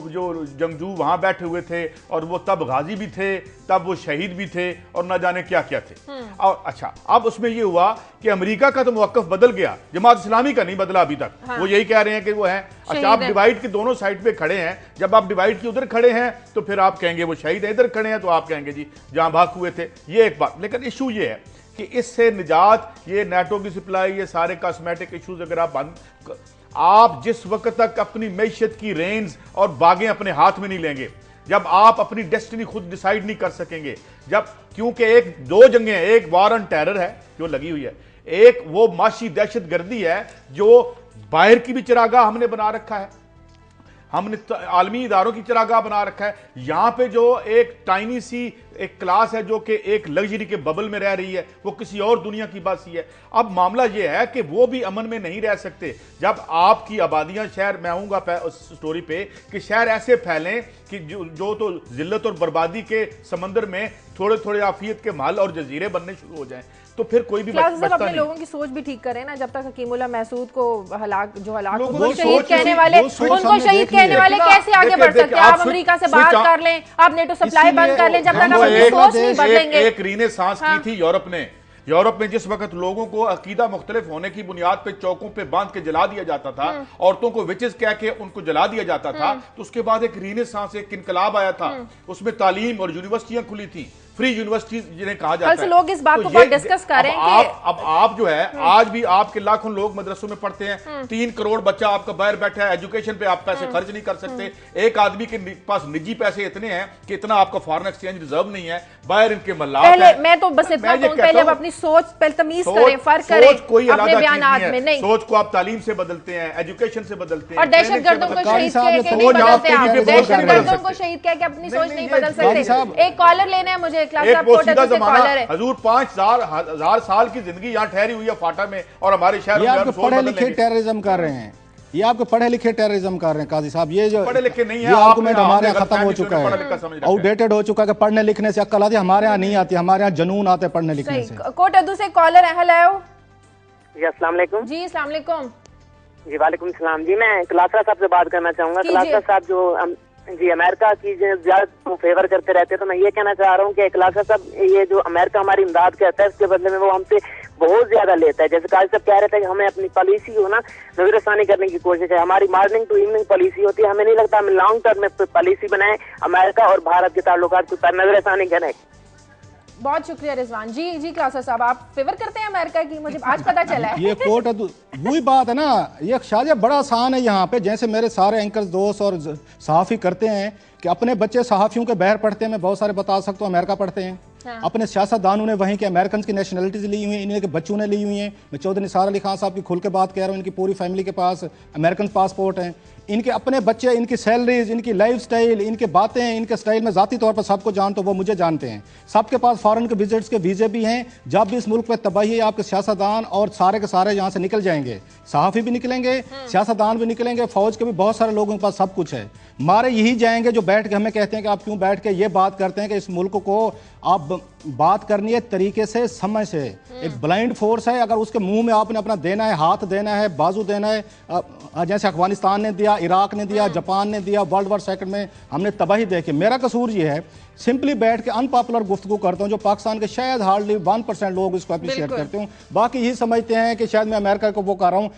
जंगजू वहां बैठे हुए थे, और वो तब गाजी भी थे, तब वो शहीद भी थे, और न जाने क्या क्या थे। और अच्छा, अब उसमें ये हुआ कि अमेरिका का तो मौक़िफ़ बदल गया, जमात इस्लामी का नहीं बदला अभी तक। वो यही कह रहे हैं कि वो है। अच्छा, आप डिवाइड के दोनों साइड पे खड़े हैं। जब आप डिवाइड की उधर खड़े हैं तो फिर आप कहेंगे वो शहीद है, इधर खड़े हैं तो आप कहेंगे जी जहां भाग हुए थे। ये एक बात। लेकिन इशू ये है कि इससे निजात, ये नेटो की सप्लाई, ये सारे कॉस्मेटिक इशूज अगर आप जिस वक्त तक अपनी मैशत की रेंज और बागें अपने हाथ में नहीं लेंगे, जब आप अपनी डेस्टिनी खुद डिसाइड नहीं कर सकेंगे, जब, क्योंकि 2 जंगें हैं, एक वार ऑन टेरर है जो लगी हुई है, एक वो माशी दहशत गर्दी है जो बाहर की भी चरागाह हमने बना रखा है, हमने आलमी इदारों की चरागाह बना रखा है। यहां पे जो एक टाइनी सी एक क्लास है जो कि एक लग्जरी के बबल में रह रही है, वो किसी और दुनिया की बात सी है। अब मामला ये है कि वो भी अमन में नहीं रह सकते जब आपकी आबादियां, शहर, मैं आऊंगा उस स्टोरी पे, कि शहर ऐसे फैलें कि जो तो जिल्लत और बर्बादी के समंदर में थोड़े थोड़े आफियत के महल और जजीरे बनने शुरू हो जाएं, तो फिर कोई भी बचता अपने नहीं। लोगों की सोच भी ठीक करें ना। जब तक हकीमुल्लाह महसूद को उनको शहीद कहने वाले कैसे आगे बढ़ सकते हैं? आप अमेरिका से बात कर लें, आप नेटो सप्लाई बंद कर लें, जब तक आप अपनी सोच नहीं बदलेंगे। एक रीनेसांस की थी यूरोप में, जिस वक्त लोगों को अकीदा मुख्तलिफ होने की बुनियाद पे चौकों पे बांध के जला दिया जाता था, औरतों को विचेस कह के उनको जला दिया जाता था, तो उसके बाद एक रीनेसांस, एक इनकलाब आया था। उसमें तालीम और यूनिवर्सिटियां खुली थी, फ्री यूनिवर्सिटी जिन्हें कहा जाता है। लोग इस बात को बहुत डिस्कस कर रहे हैं कि अब आप जो है, आज भी आपके लाखों लोग मदरसों में पढ़ते हैं, 3 करोड़ बच्चा आपका बाहर बैठा है, एजुकेशन पे आप पैसे खर्च नहीं कर सकते। एक आदमी के पास निजी पैसे इतने हैं कि इतना आपका फॉरेन एक्सचेंज रिजर्व नहीं है, बाहर इनके मल्लाह है। मैं तो बस इतना कहूं, पहले आप अपनी सोच पहले तमीज करें, फर्क करें अपने बयानात में। नहीं, सोच को आप तालीम से बदलते हैं, एजुकेशन से बदलते हैं, और दहशतगर्दों को शहीद कह के नहीं बदलते आप, दहशतगर्दों को शहीद कह के अपनी सोच नहीं बदल सकते। एक कॉलर लेना है मुझे, क्लास साहब हजूर 5,000 साल की जिंदगी यहाँ ठहरी हुई है फाटा में, और हमारे शहर में आपके पढ़े लिखे टेररिज्म कर रहे हैं, ये आपके पढ़े लिखे टेररिज्म कर रहे हैं काजी साहब। ये जो पढ़े लिखे नहीं है, आर्गुमेंट हमारे यहाँ खत्म हो चुका है, आउटडेटेड हो चुका है कि पढ़ने लिखने से अक्ल आती है। हमारे यहाँ नहीं आती, हमारे यहाँ जनून आते पढ़ने लिखने से। कोट अदू से कॉलर है, हेलो जी अस्सलाम वालेकुम। जी अस्सलाम वालेकुम। जी वालेकुम सलाम जी, मैं कलासरा साहब से बात करना चाहूंगा। कलासरा साहब जो जी अमेरिका की ज्यादा फेवर करते रहते हैं, तो मैं ये कहना चाह रहा हूँ कि कलासरा साहब ये जो अमेरिका हमारी इमदाद करता है उसके बदले में वो हमसे बहुत ज्यादा लेता है। जैसे काजी साहब कह रहे थे कि हमें अपनी पॉलिसी को ना नजरसानी करने की कोशिश है, हमारी मॉर्निंग टू इवनिंग पॉलिसी होती है। हमें नहीं लगता हम लॉन्ग टर्म में पॉलिसी बनाए अमेरिका और भारत के ताल्लुकात पर नजरसानी करें। बहुत शुक्रिया रिजवान जी। जी क्लासर साहब, आप फेवर करते हैं अमेरिका की? मुझे आज पता चला है। ये कोर्ट वही बात है ना, ये शायद बड़ा आसान है यहाँ पे। जैसे मेरे सारे एंकर्स दोस्त और सहाफ़ी करते हैं कि अपने बच्चे सहाफ़ियों के बहर पढ़ते हैं, मैं बहुत सारे बता सकता हूँ अमेरिका पढ़ते हैं। हाँ। अपने सियासतदानों ने वहीं के अमेरिकन की नेशनलिटीज ली हुई हैं, इनके बच्चों ने ली हुई हैं। मैं चौधरी निसार अली खान साहब की खुल के बात कह रहा हूँ, इनकी पूरी फैमिली के पास अमेरिकन पासपोर्ट हैं। इनके अपने बच्चे, इनकी सैलरीज, इनकी लाइफ स्टाइल, इनके बातें, इनके स्टाइल में ज़ाती तौर पर सबको जानते हो, वो मुझे जानते हैं। सबके पास फॉरेन के विजिट्स के वीज़े भी हैं। जब भी इस मुल्क में तबाही है, आपके सियासतदान और सारे के सारे यहाँ से निकल जाएंगे। सहाफ़ी भी निकलेंगे, सियासतदान भी निकलेंगे, फौज के भी बहुत सारे लोगों के पास सब कुछ है। मारे यही जाएंगे जो बैठ के हमें कहते हैं कि आप क्यों बैठ के ये बात करते हैं कि इस मुल्क को आप बात करनी है तरीके से, समझ से। एक ब्लाइंड फोर्स है, अगर उसके मुंह में आपने अपना देना है, हाथ देना है, बाजू देना है, जैसे अफगानिस्तान ने दिया, इराक ने दिया, जापान ने दिया, वर्ल्ड वॉर सेकंड में हमने तबाही देखी। मेरा कसूर ये है, सिंपली बैठ के अनपॉपुलर गुफ्तगू करता हूँ जो पाकिस्तान के शायद हार्डली 1% लोग इसको अप्रिशिएट करते हूँ। बाकी यही समझते हैं कि शायद मैं अमेरिका को वो कर रहा हूँ।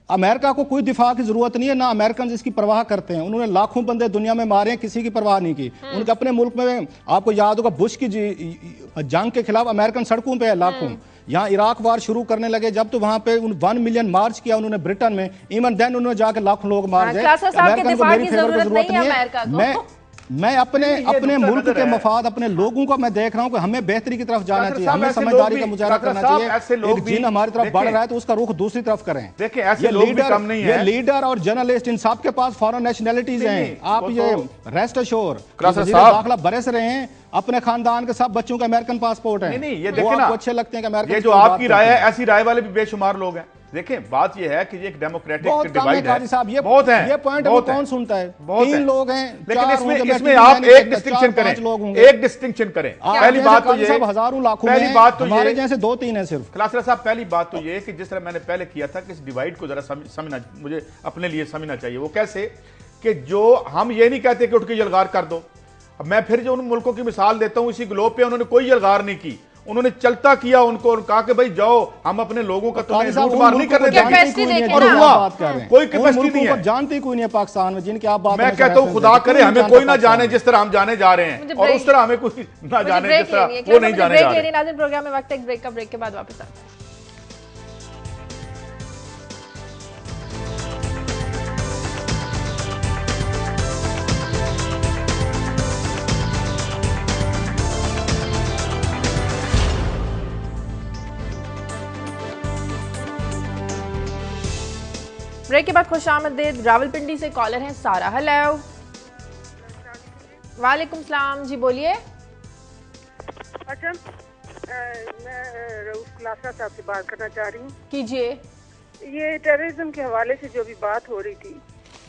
अमेरिका को कोई दिफा की जरूरत नहीं है, ना अमेरिकन इसकी परवाह करते हैं। उन्होंने लाखों बंदे दुनिया में मारे हैं, किसी की परवाह नहीं की। उनके अपने मुल्क में आपको याद होगा बुश की जंग के खिलाफ अमेरिकन सड़कों पे है लाखों। यहाँ इराक वार शुरू करने लगे जब, तो वहां पे 1 मिलियन मार्च किया उन्होंने ब्रिटेन में। इवन देन उन्होंने जाके लाखों लोग मार दिए। अमेरिकन को मेरी फेवर की जरूरत नहीं है। मैं अपने मुल्क के मफाद, अपने लोगों को मैं देख रहा हूं कि हमें बेहतरी की तरफ जाना चाहिए, हमें समझदारी का मुजाहरा करना चाहिए। एक जिन हमारी तरफ बढ़ रहा है तो उसका रुख दूसरी तरफ करें। देखिए ऐसे लोग भी कम नहीं है। ये लीडर और जर्नलिस्ट इन सब के पास फॉरेन नेशनलिटीज हैं। आप ये रेस्ट अश्योर दाखिला बरस रहे हैं, अपने खानदान के सब बच्चों का अमेरिकन पासपोर्ट है। नहीं, ये देखिए ना, अच्छे लगते हैं कि अमेरिका। ये जो आपकी राय है, ऐसी राय वाले भी बेशुमार लोग हैं। देखें बात ये है कि ये एक डेमोक्रेटिक डिवाइड है। ये बहुत है, ये पॉइंट कौन सुनता है? 3 लोग हैं, लेकिन इसमें आप एक डिस्टिंक्शन करें, एक डिस्टिंक्शन करें। पहली बात तो ये, हजारों लाखों, पहली बात तो हमारे जैसे 2-3 है सिर्फ। खलासरा साहब, पहली बात तो ये कि जिस तरह मैंने पहले किया था कि इस डिवाइड को जरा समझना, मुझे अपने लिए समझना चाहिए। वो कैसे कि जो हम ये नहीं कहते कि उठ के यलगार कर दो। अब मैं फिर जो उन मुल्कों की मिसाल देता हूं, इसी ग्लोब पे उन्होंने कोई यलगार नहीं की, उन्होंने चलता किया उनको, कहा कि भाई जाओ, हम अपने लोगों का तुम्हें लूटमार नहीं करने देंगे। और हुआ कोई कैपेसिटी नहीं है, जानती कोई नहीं है पाकिस्तान में जिनकी आप बात। मैं कहता हूँ खुदा करे हमें कोई ना जाने जिस तरह हम जाने जा रहे हैं, और उस तरह हमें कोई ना जाने जिस तरह वो नहीं जाने जा रहे। नाज़रीन प्रोग्राम में वक्त है एक ब्रेक का, ब्रेक के बाद वापस आते हैं। ब्रेक के बाद खुशामदीद। रावलपिंडी से कॉलर हैं सारा। हेलो, वालेकुम सलाम जी, बोलिए। अच्छा, मैं रऊफ क्लासा साहब से बात करना चाह रही हूँ। कीजिए। ये टेररिज्म के हवाले से जो भी बात हो रही थी,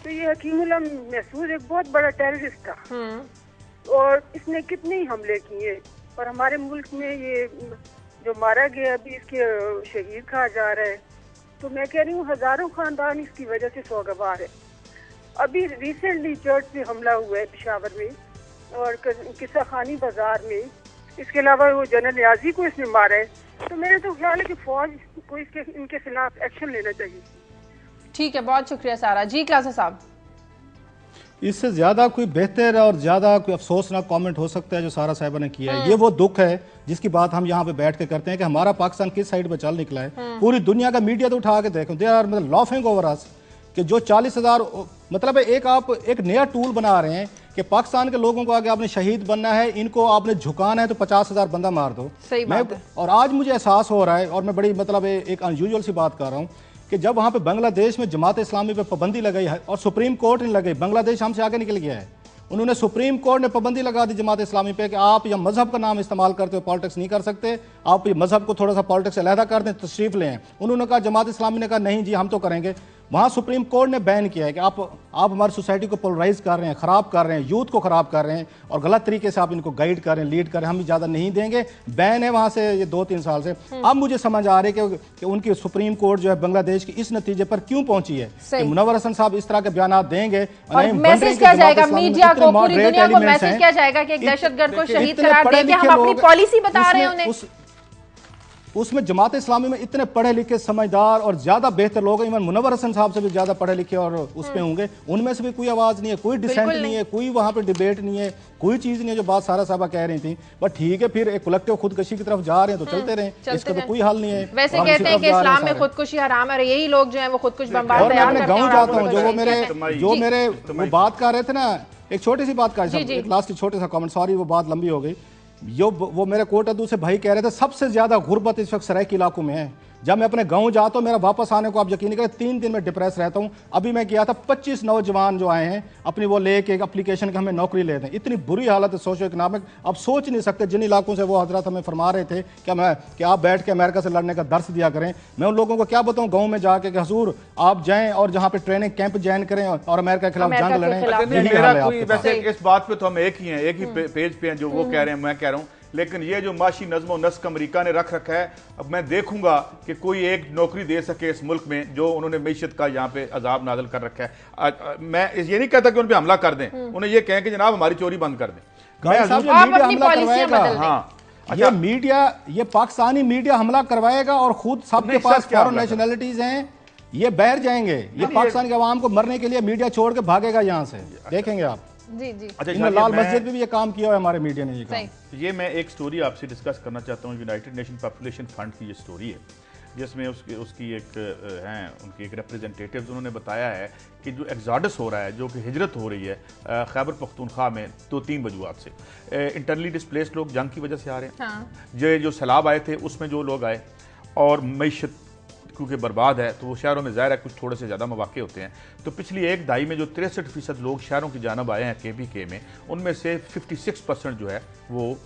तो ये हकीमुल्लाह महसूस एक बहुत बड़ा टेररिस्ट था और इसने कितने ही हमले किए, और हमारे मुल्क में ये जो मारा गया अभी इसके शहीद कहा जा रहा है। तो मैं कह रही हूँ हजारों खानदान इसकी वजह से सौगवार है। अभी रिसेंटली चर्च पे हमला हुआ है पेशावर में और किस्सा खानी बाजार में। इसके अलावा वो जनरल न्याजी को इसने मारा है। तो मेरे तो ख्याल है कि फौज को इनके खिलाफ एक्शन लेना चाहिए। ठीक है, बहुत शुक्रिया सारा जी। क्लासा साहब, इससे ज्यादा कोई बेहतर और ज्यादा कोई अफसोसनाक कमेंट हो सकता है जो सारा साहिबा ने किया है। ये वो दुख है जिसकी बात हम यहाँ पे बैठ के करते हैं कि हमारा पाकिस्तान किस साइड पे चल निकला है। पूरी दुनिया का मीडिया तो उठा के देखो, दे आर मतलब लॉफिंग ओवर अस कि जो 40,000 मतलब आप एक नया टूल बना रहे हैं कि पाकिस्तान के लोगों को आगे आपने शहीद बनना है, इनको आपने झुकाना है, तो 50,000 बंदा मार दो। सही बात है। और आज मुझे एहसास हो रहा है, और मैं बड़ी मतलब एक अनयूजुअल सी बात कर रहा हूँ कि जब वहाँ पे बांग्लादेश में जमात इस्लामी पे पाबंदी लगाई है और सुप्रीम कोर्ट ने लगाई, बांग्लादेश हमसे आगे निकल गया है। उन्होंने सुप्रीम कोर्ट ने पाबंदी लगा दी जमात इस्लामी पे कि आप या मजहब का नाम इस्तेमाल करते हो पॉलिटिक्स नहीं कर सकते, आप ये मजहब को थोड़ा सा पॉलिटिक्स से अलहदा कर दें, तशरीफ लें। उन्होंने कहा, जमात इस्लामी ने कहा नहीं जी हम तो करेंगे। वहाँ सुप्रीम कोर्ट ने बैन किया है कि आप हमारी सोसाइटी को पोलराइज कर रहे हैं, ख़राब कर रहे हैं, यूथ को ख़राब कर रहे हैं और गलत तरीके से आप इनको गाइड कर रहे हैं, लीड कर रहे हैं, हम इजाज़त नहीं देंगे। बैन है वहाँ से ये 2-3 साल से। अब मुझे समझ आ रही है कि उनकी सुप्रीम कोर्ट जो है बांग्लादेश की इस नतीजे पर क्यों पहुंची है कि मुनव्वर हसन साहब इस तरह के बयान देंगे। मैसेज क्या जाएगा मीडिया को, पूरी दुनिया को मैसेज क्या जाएगा कि एक दहशतगर्द को शहीद करार देके हम अपनी पॉलिसी बता रहे हैं उन्हें। उसमें जमात इस्लामी में इतने पढ़े लिखे, समझदार और ज्यादा बेहतर लोग हैं, इवन मुनव्वर हसन साहब से भी ज्यादा पढ़े लिखे और उसमें होंगे, उनमें से भी कोई आवाज नहीं है, कोई डिसेंट नहीं है, कोई वहां पे डिबेट नहीं है, कोई चीज नहीं है जो बात सारा साहबा कह रही थी। बट ठीक है, फिर एक कलेक्टिव खुदकुशी की तरफ जा रहे हैं तो चलते रहे, इसका तो कोई हल नहीं है। वैसे कहते हैं कि इस्लाम में खुदकुशी हराम है और यही लोग जो है वो खुदकुश बमबाद तैयार करते हैं। गाँव जाता हूँ, जो मेरे वो बात कर रहे थे ना, एक छोटी सी बात कर, एक लास्ट छोटे सा कमेंट, सॉरी वो बात लंबी हो गई। वो मेरे कोटअदू से भाई कह रहे थे सबसे ज्यादा गुर्बत इस वक्त सराय के इलाकों में है। जब मैं अपने गांव जाता हूं, मेरा वापस आने को आप यकीन नहीं करें 3 दिन में डिप्रेस रहता हूं। अभी मैं गया था, 25 नौजवान जो आए हैं अपनी वो लेके एक एप्लीकेशन का हमें नौकरी लेते हैं। इतनी बुरी हालत है सोशो इकोनॉमिक, आप सोच नहीं सकते। जिन इलाकों से वो हजरत हमें फरमा रहे थे कि आप बैठ के अमेरिका से लड़ने का दर्श दिया करें, मैं उन लोगों को क्या बताऊं गाँव में जाके कि हजूर आप जाएं और जहाँ पे ट्रेनिंग कैंप ज्वाइन करें और अमेरिका के खिलाफ जंग लड़ें। वैसे इस बात पे तो हम एक ही हैं, एक ही पेज पे हैं, जो वो कह रहे हैं मैं कह रहा हूँ। लेकिन ये जो माशी नज़्म व नस्क अमेरिका ने रख रखा है, अब मैं देखूंगा कि कोई एक नौकरी दे सके इस मुल्क में जो उन्होंने मैशत का यहाँ पे अजाब नाजल कर रखा है। मैं ये नहीं कहता कि उन पे हमला कर दें, उन्हें ये कहें कि जनाब हमारी चोरी बंद कर दें। ये मीडिया, ये पाकिस्तानी मीडिया हमला करवाएगा और खुद सबके पास फॉरेन नेशनलिटीज हैं, ये बहर जाएंगे। ये पाकिस्तान के अवाम को मरने के लिए मीडिया छोड़ के भागेगा यहाँ से, देखेंगे आप। जी जी। अच्छा, लाल मस्जिद में भी ये काम किया है हमारे मीडिया ने। ये मैं एक स्टोरी आपसे डिस्कस करना चाहता हूँ। यूनाइटेड नेशन पॉपुलेशन फंड की ये स्टोरी है, जिसमें उसकी एक हैं उनकी एक रिप्रेजेंटेटिव्स, उन्होंने बताया है कि जो एग्जाडस हो रहा है, जो कि हिजरत हो रही है खैबर पख्तूनख्वा में 2-3 वजूहत से। इंटरनली डिस्प्लेस्ड लोग जंग की वजह से आ रहे हैं। हाँ। जो सैलाब आए थे उसमें जो लोग आए, और मैशत क्योंकि बर्बाद है तो वो शहरों में ज़ाहिर है कुछ थोड़े से ज़्यादा मौके होते हैं। तो पिछली एक दहाई में जो 63% लोग शहरों की जानब आए हैं KPK में, उनमें से 56% जो है वो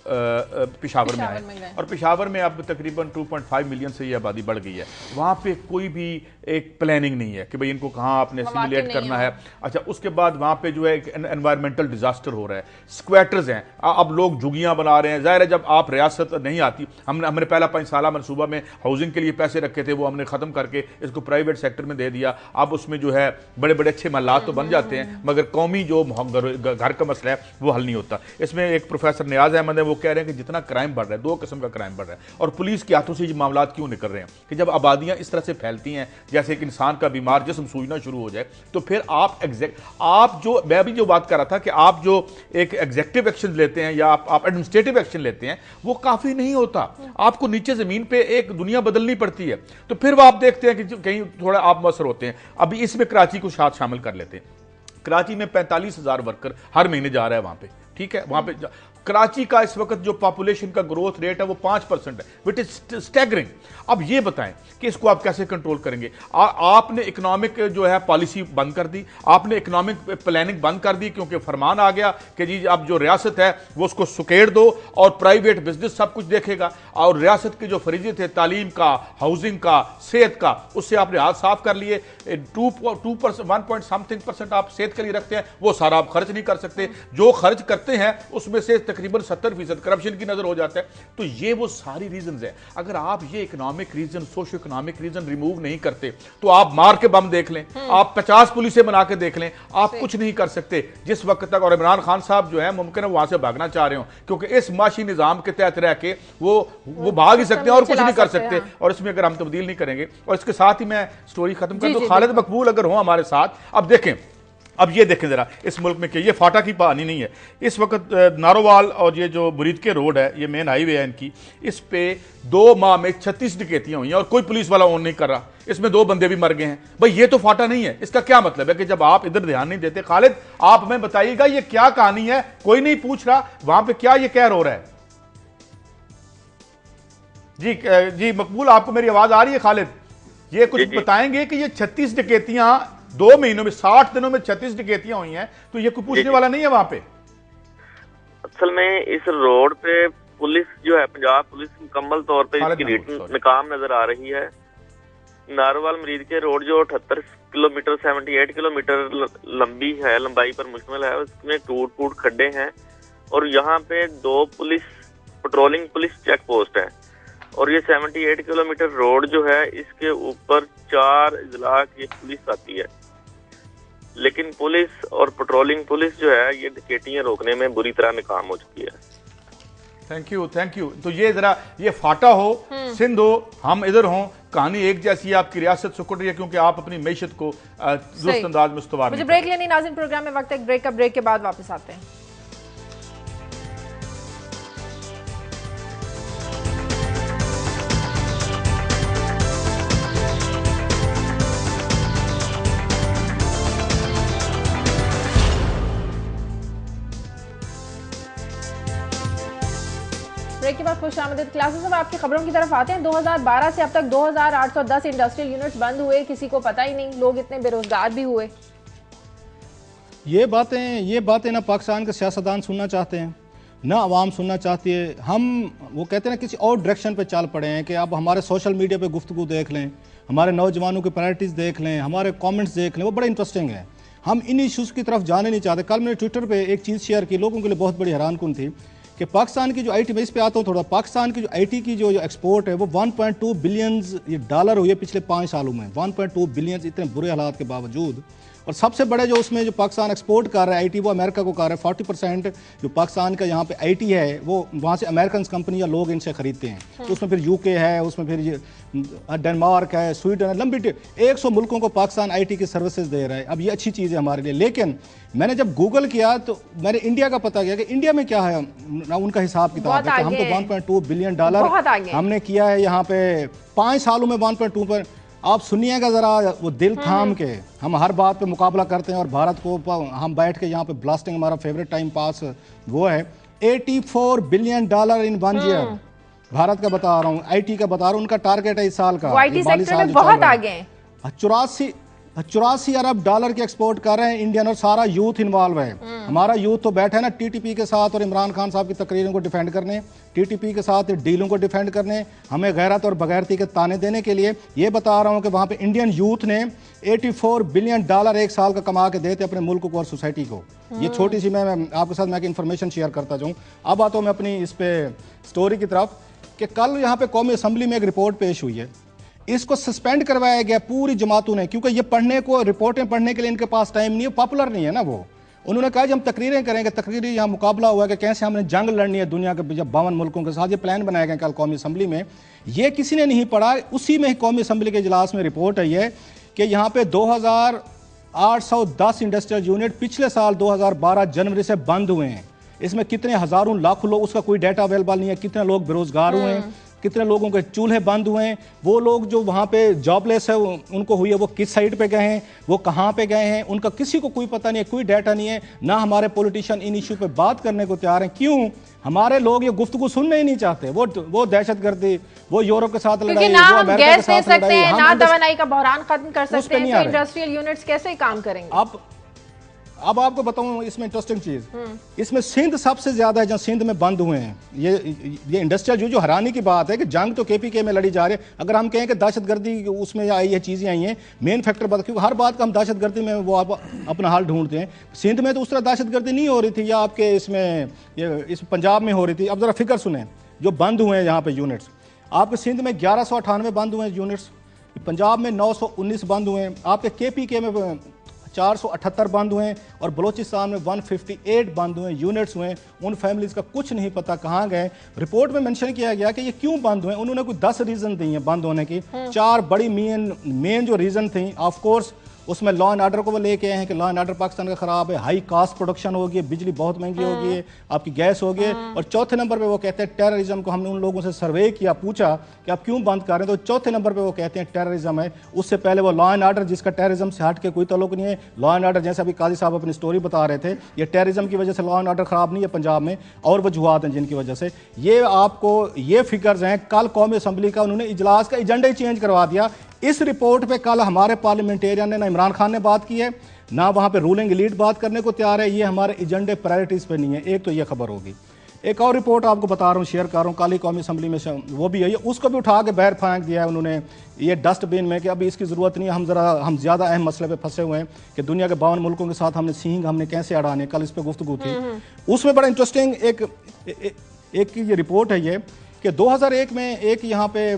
पेशावर में आए। और पेशावर में अब तकरीबन 2.5 मिलियन से ये आबादी बढ़ गई है। वहाँ पे कोई भी एक प्लानिंग नहीं है कि भाई इनको कहाँ आपने सिमुलेट करना है। अच्छा, उसके बाद वहाँ पे जो है एक एनवायरमेंटल डिजास्टर हो रहा है, स्क्वैटर्स हैं, अब लोग झुग्गियाँ बना रहे हैं। ज़ाहिर है जब आप रियासत नहीं आती, हमने पहला 5 साल मनसूबा में हाउसिंग के लिए पैसे रखे थे, वो हमने ख़त्म करके इसको प्राइवेट सेक्टर में दे दिया। अब उसमें जो है बड़े बड़े अच्छे महलात तो बन जाते हैं, मगर कौमी जो घर का मसला है वो हल नहीं होता। इसमें एक प्रोफेसर नियाज अहमद है, वो कह रहे हैं कि जितना क्राइम बढ़ रहा है, 2 किस्म का क्राइम बढ़ रहा है, और पुलिस के हाथों से ये मामला क्यों निकल रहे हैं कि जब आबादियां इस तरह से फैलती हैं, जैसे एक इंसान का बीमार जिस्म सूजना शुरू हो जाए, तो फिर आप जो मैं अभी जो बात कर रहा था कि आप जो एक एग्जेक्टिव एक्शन लेते हैं या आप एडमिनिस्ट्रेटिव एक्शन लेते हैं, वो काफी नहीं होता। आपको नीचे जमीन पे एक दुनिया बदलनी पड़ती है। तो फिर वो आप देखते हैं कि कहीं थोड़ा आप मसर होते हैं। अभी इसमें कराची को साथ शामिल कर लेते हैं। कराची में 45,000 वर्कर हर महीने जा रहा है वहां पे, ठीक है। वहां पे कराची का इस वक्त जो पॉपुलेशन का ग्रोथ रेट है वो 5% है, विच इज स्टैगरिंग। अब ये बताएं कि इसको आप कैसे कंट्रोल करेंगे। आपने इकोनॉमिक जो है पॉलिसी बंद कर दी, आपने इकोनॉमिक प्लानिंग बंद कर दी, क्योंकि फरमान आ गया कि जी अब जो रियासत है वो उसको सुकेड़ दो और प्राइवेट बिजनेस सब कुछ देखेगा। और रियासत के जो फरीजे थे तालीम का, हाउसिंग का, सेहत का, उससे आपने हाथ साफ कर लिए। 1% आप सेहत के लिए रखते हैं, वो सारा आप खर्च नहीं कर सकते। जो खर्च करते हैं उसमें से तकरीबन 70% करप्शन की नजर हो जाता है। तो ये वो सारी रीजंस है। अगर आप ये economic region, socio economic region remove नहीं करते तो आप मार के बम देख लें, आप 50 पुलिसें बना के देख लें, आप कुछ नहीं कर सकते जिस वक्त तक। और इमरान खान साहब जो है मुमकिन है वहां से भागना चाह रहे हो, क्योंकि इस माशी निजाम के तहत रह के वो भाग ही सकते हैं और कुछ नहीं कर सकते। और इसमें अगर हम तब्दील नहीं करेंगे। और इसके साथ ही मैं स्टोरी खत्म कर दूं, खालिद मकबूल अगर हो हमारे साथ। अब देखें, अब ये देखें जरा इस मुल्क में कि ये फाटा की पानी नहीं है इस वक्त। नारोवाल और ये जो बुरीद के रोड है, ये मेन हाईवे है इनकी, इस पे 2 माह में 36 डकैतियां हुई हैं और कोई पुलिस वाला ऑन नहीं कर रहा। इसमें 2 बंदे भी मर गए हैं। भाई ये तो फाटा नहीं है। इसका क्या मतलब है कि जब आप इधर ध्यान नहीं देते। खालिद आप हमें बताइएगा ये क्या कहानी है, कोई नहीं पूछ रहा वहां पे क्या ये कहर हो रहा है। जी मकबूल, आपको मेरी आवाज आ रही है? खालिद ये कुछ बताएंगे कि ये 36 डकैतियां 2 महीनों में, 60 दिनों में 36 डकैतियां हुई हैं, तो ये कोई पूछने वाला नहीं है वहां पे? असल में इस रोड पे पुलिस जो है, पंजाब पुलिस मुकम्मल तौर पे इसकी नाकाम नजर आ रही है। नारोवाल मरीद के रोड जो किलोमीटर 78 किलोमीटर लंबी है, लंबाई पर मुश्तमिल है। उसमें टूट फूट खड्डे हैं और यहाँ पे 2 पेट्रोलिंग पुलिस चेक पोस्ट है। और ये 78 किलोमीटर रोड जो है इसके ऊपर 4 अजला की पुलिस आती है, लेकिन पुलिस और पेट्रोलिंग पुलिस जो है ये डकैतियां रोकने में बुरी तरह नाकाम हो चुकी है। Thank you. तो ये जरा ये फाटा हो, सिंध हो, हम इधर हों, कहानी एक जैसी है, आपकी रियासत सुकुड़ रही है क्योंकि आप अपनी मैशत को दुरुस्त अंदाज में इस्तवार। मुझे ब्रेक लेनी नाज़रीन, प्रोग्राम में वक्त है एक ब्रेक का। ब्रेक के बाद वापस आते हैं। ब्रेक के बाद खुशामदीद क्लासेस। अब आपकी खबरों की तरफ आते हैं। 2012 से अब तक 2810 इंडस्ट्रियल यूनिट्स बंद हुए, किसी को पता ही नहीं, लोग इतने बेरोजगार भी हुए। ये बातें ना पाकिस्तान के सियासतदान सुनना चाहते हैं, ना आवाम सुनना चाहती है। हम वो कहते हैं ना किसी और डायरेक्शन पे चल पड़े हैं कि अब हमारे सोशल मीडिया पे गुफ्तगू देख लें, हमारे नौजवानों की प्रायोरिटीज़ देख लें, हमारे कमेंट्स देख लें, वो बड़े इंटरेस्टिंग है। हम इन इशूज़ की तरफ जाने नहीं चाहते। कल मैंने ट्विटर पे एक चीज़ शेयर की, लोगों के लिए बहुत बड़ी हैरानकुन थी कि पाकिस्तान की जो आईटी, मैं इस पे आता हूँ थोड़ा, पाकिस्तान की जो आईटी की जो एक्सपोर्ट है वो 1.2 बिलियन डॉलर हुई है पिछले 5 सालों में। 1.2 बिलियन, इतने बुरे हालात के बावजूद। और सबसे बड़े जो उसमें जो पाकिस्तान एक्सपोर्ट कर रहा है आईटी, वो अमेरिका को कर रहा है। 40% जो पाकिस्तान का यहाँ पे आईटी है वो वहाँ से अमेरिकन कंपनी या लोग इनसे खरीदते हैं। तो उसमें फिर यूके है, उसमें फिर डेनमार्क है, स्वीडन है, लंबी 100 मुल्कों को पाकिस्तान आईटी की सर्विसेज दे रहा है। अब ये अच्छी चीज़ है हमारे लिए। लेकिन मैंने जब गूगल किया तो मैंने इंडिया का पता किया कि इंडिया में क्या है ना, उनका हिसाब किताब है कि हम तो 1.2 बिलियन डॉलर हमने किया है यहाँ पे 5 सालों में 1.2 पर। आप सुनिएगा ज़रा वो दिल थाम के, हम हर बात पे मुकाबला करते हैं और भारत को हम बैठ के यहाँ पे ब्लास्टिंग, हमारा फेवरेट टाइम पास वो है। 84 billion dollar in 1 year, Bharat का बता रहा हूँ, आईटी का बता रहा हूँ। उनका टारगेट है इस साल का, आईटी सेक्टर में बहुत आगे हैं। 84 अरब डॉलर के एक्सपोर्ट कर रहे हैं इंडियन, और सारा यूथ इन्वॉल्व है। हमारा यूथ तो बैठा है ना टीटीपी के साथ और इमरान खान साहब की तकरीरों को डिफेंड करने, टीटीपी के साथ डीलों को डिफेंड करने, हमें गैरत और बगैरती के ताने देने के लिए। ये बता रहा हूँ कि वहाँ पे इंडियन यूथ ने 84 बिलियन डॉलर एक साल का कमा के देते अपने मुल्क को और सोसाइटी को। ये छोटी सी मैं आपके साथ मैं इन्फॉर्मेशन शेयर करता जाऊँ। अब आता हूँ मैं अपनी इस पे स्टोरी की तरफ कि कल यहाँ पे कौमी असम्बली में एक रिपोर्ट पेश हुई है। इसको सस्पेंड करवाया गया पूरी जमातों ने, क्योंकि ये पढ़ने को, रिपोर्टें पढ़ने के लिए इनके पास टाइम नहीं है, पॉपुलर नहीं है ना वो। उन्होंने कहा कि हम तकरीरें करेंगे, तकरीरी यहाँ मुकाबला हुआ कि कैसे हमने जंग लड़नी है दुनिया के 52 मुल्कों के साथ। ये प्लान बनाया गया कल कौमी असम्बली में। ये किसी ने नहीं पढ़ा, उसी में कौमी असम्बली के इजलास में रिपोर्ट आई है कि यहाँ पे 2810 इंडस्ट्रियल यूनिट पिछले साल 2012 जनवरी से बंद हुए हैं। इसमें कितने हजारों लाखों लोग, उसका कोई डाटा अवेलेबल नहीं है, कितने लोग बेरोजगार हुए हैं, कितने लोगों के चूल्हे बंद हुए हैं। वो लोग जो वहाँ पे जॉबलेस है उनको हुई है, वो किस साइड पे गए हैं, वो कहाँ पे गए हैं, उनका किसी को कोई पता नहीं है, कोई डाटा नहीं है। ना हमारे पॉलिटिशियन इन इशू पे बात करने को तैयार हैं। क्यों? हमारे लोग ये गुफ्तगू सुनने ही नहीं चाहते। वो दहशतगर्दी, वो यूरोप के साथ लड़ाई, ना वो हम अमेरिका के गैस दे साथ सकते हैं, ना लड़ाई, तवानाई का बहरान खत्म कर सकते हैं, तो इंडस्ट्रियल यूनिट्स कैसे काम करेंगे? अब आपको बताऊं इसमें इंटरेस्टिंग चीज, इसमें सिंध सबसे ज्यादा है जहां सिंध में बंद हुए हैं ये इंडस्ट्रियल जो हैरानी की बात है कि जंग तो केपीके में लड़ी जा रही है। अगर हम कहें कि दहशतगर्दी उसमें आई है, चीजें आई हैं, मेन फैक्टर बता, क्योंकि हर बात का हम दहशतगर्दी में वो आप अपना हाल ढूंढते हैं। सिंध में तो उस तरह दहशतगर्दी नहीं हो रही थी, या आपके इसमें इस पंजाब में हो रही थी। अब जरा फिक्र सुने जो बंद हुए हैं यहाँ पे यूनिट्स। आपके सिंध में 1198 बंद हुए हैं यूनिट्स, पंजाब में 919 बंद हुए हैं, आपके केपीके में 478 बंद हुए, और बलोचिस्तान में 158 बंद हुए, यूनिट्स हुए। उन फैमिलीज़ का कुछ नहीं पता कहाँ गए। रिपोर्ट में मेंशन किया गया कि ये क्यों बंद हुए। उन्होंने कोई 10 रीज़न दी हैं बंद होने की। 4 बड़ी मेन जो रीज़न थी, ऑफ कोर्स उसमें लॉ एंड ऑर्डर को वो लेके आए हैं कि लॉ एंड ऑर्डर पाकिस्तान का खराब है, हाई कास्ट प्रोडक्शन होगी, बिजली बहुत महंगी होगी, आपकी गैस होगी। और चौथे नंबर पे वो कहते हैं टेररिज्म को। हमने उन लोगों से सर्वे किया, पूछा कि आप क्यों बंद कर रहे हैं, तो चौथे नंबर पे वो कहते हैं टेररिज्म है। उससे पहले वो लॉ एंड ऑर्डर, जिसका टेररिज्म से हट के कोई ताल्लुक नहीं है। लॉ एंड ऑर्डर, जैसे अभी काजी साहब अपनी स्टोरी बता रहे थे, ये टेररिज्म की वजह से लॉ एंड ऑर्डर खराब नहीं है पंजाब में, और वजूहात हैं जिनकी वजह से। ये आपको ये फिगर्स हैं। कल कौमी असम्बली का उन्होंने इजलास का एजेंडा ही चेंज करवा दिया। इस रिपोर्ट पे कल हमारे पार्लियामेंटेरियन ने, ना इमरान खान ने बात की है, ना वहाँ पे रूलिंग एलीट बात करने को तैयार है। ये हमारे एजेंडे प्रायोरिटीज़ पे नहीं है। एक तो ये खबर होगी। एक और रिपोर्ट आपको बता रहा हूँ, शेयर कर रहा हूँ, काली कौमी असम्बली में वो भी है, उसको भी उठा के बाहर फेंक दिया है उन्होंने ये डस्टबिन में कि अभी इसकी ज़रूरत नहीं है, हम ज़्यादा अहम मसले पे फंसे हुए हैं कि दुनिया के 52 मुल्कों के साथ हमने सींग हमने कैसे अड़ाने, कल इस पर गुफ्तगू थी। उसमें बड़ा इंटरेस्टिंग एक ये रिपोर्ट है ये कि 2001 में एक यहाँ पे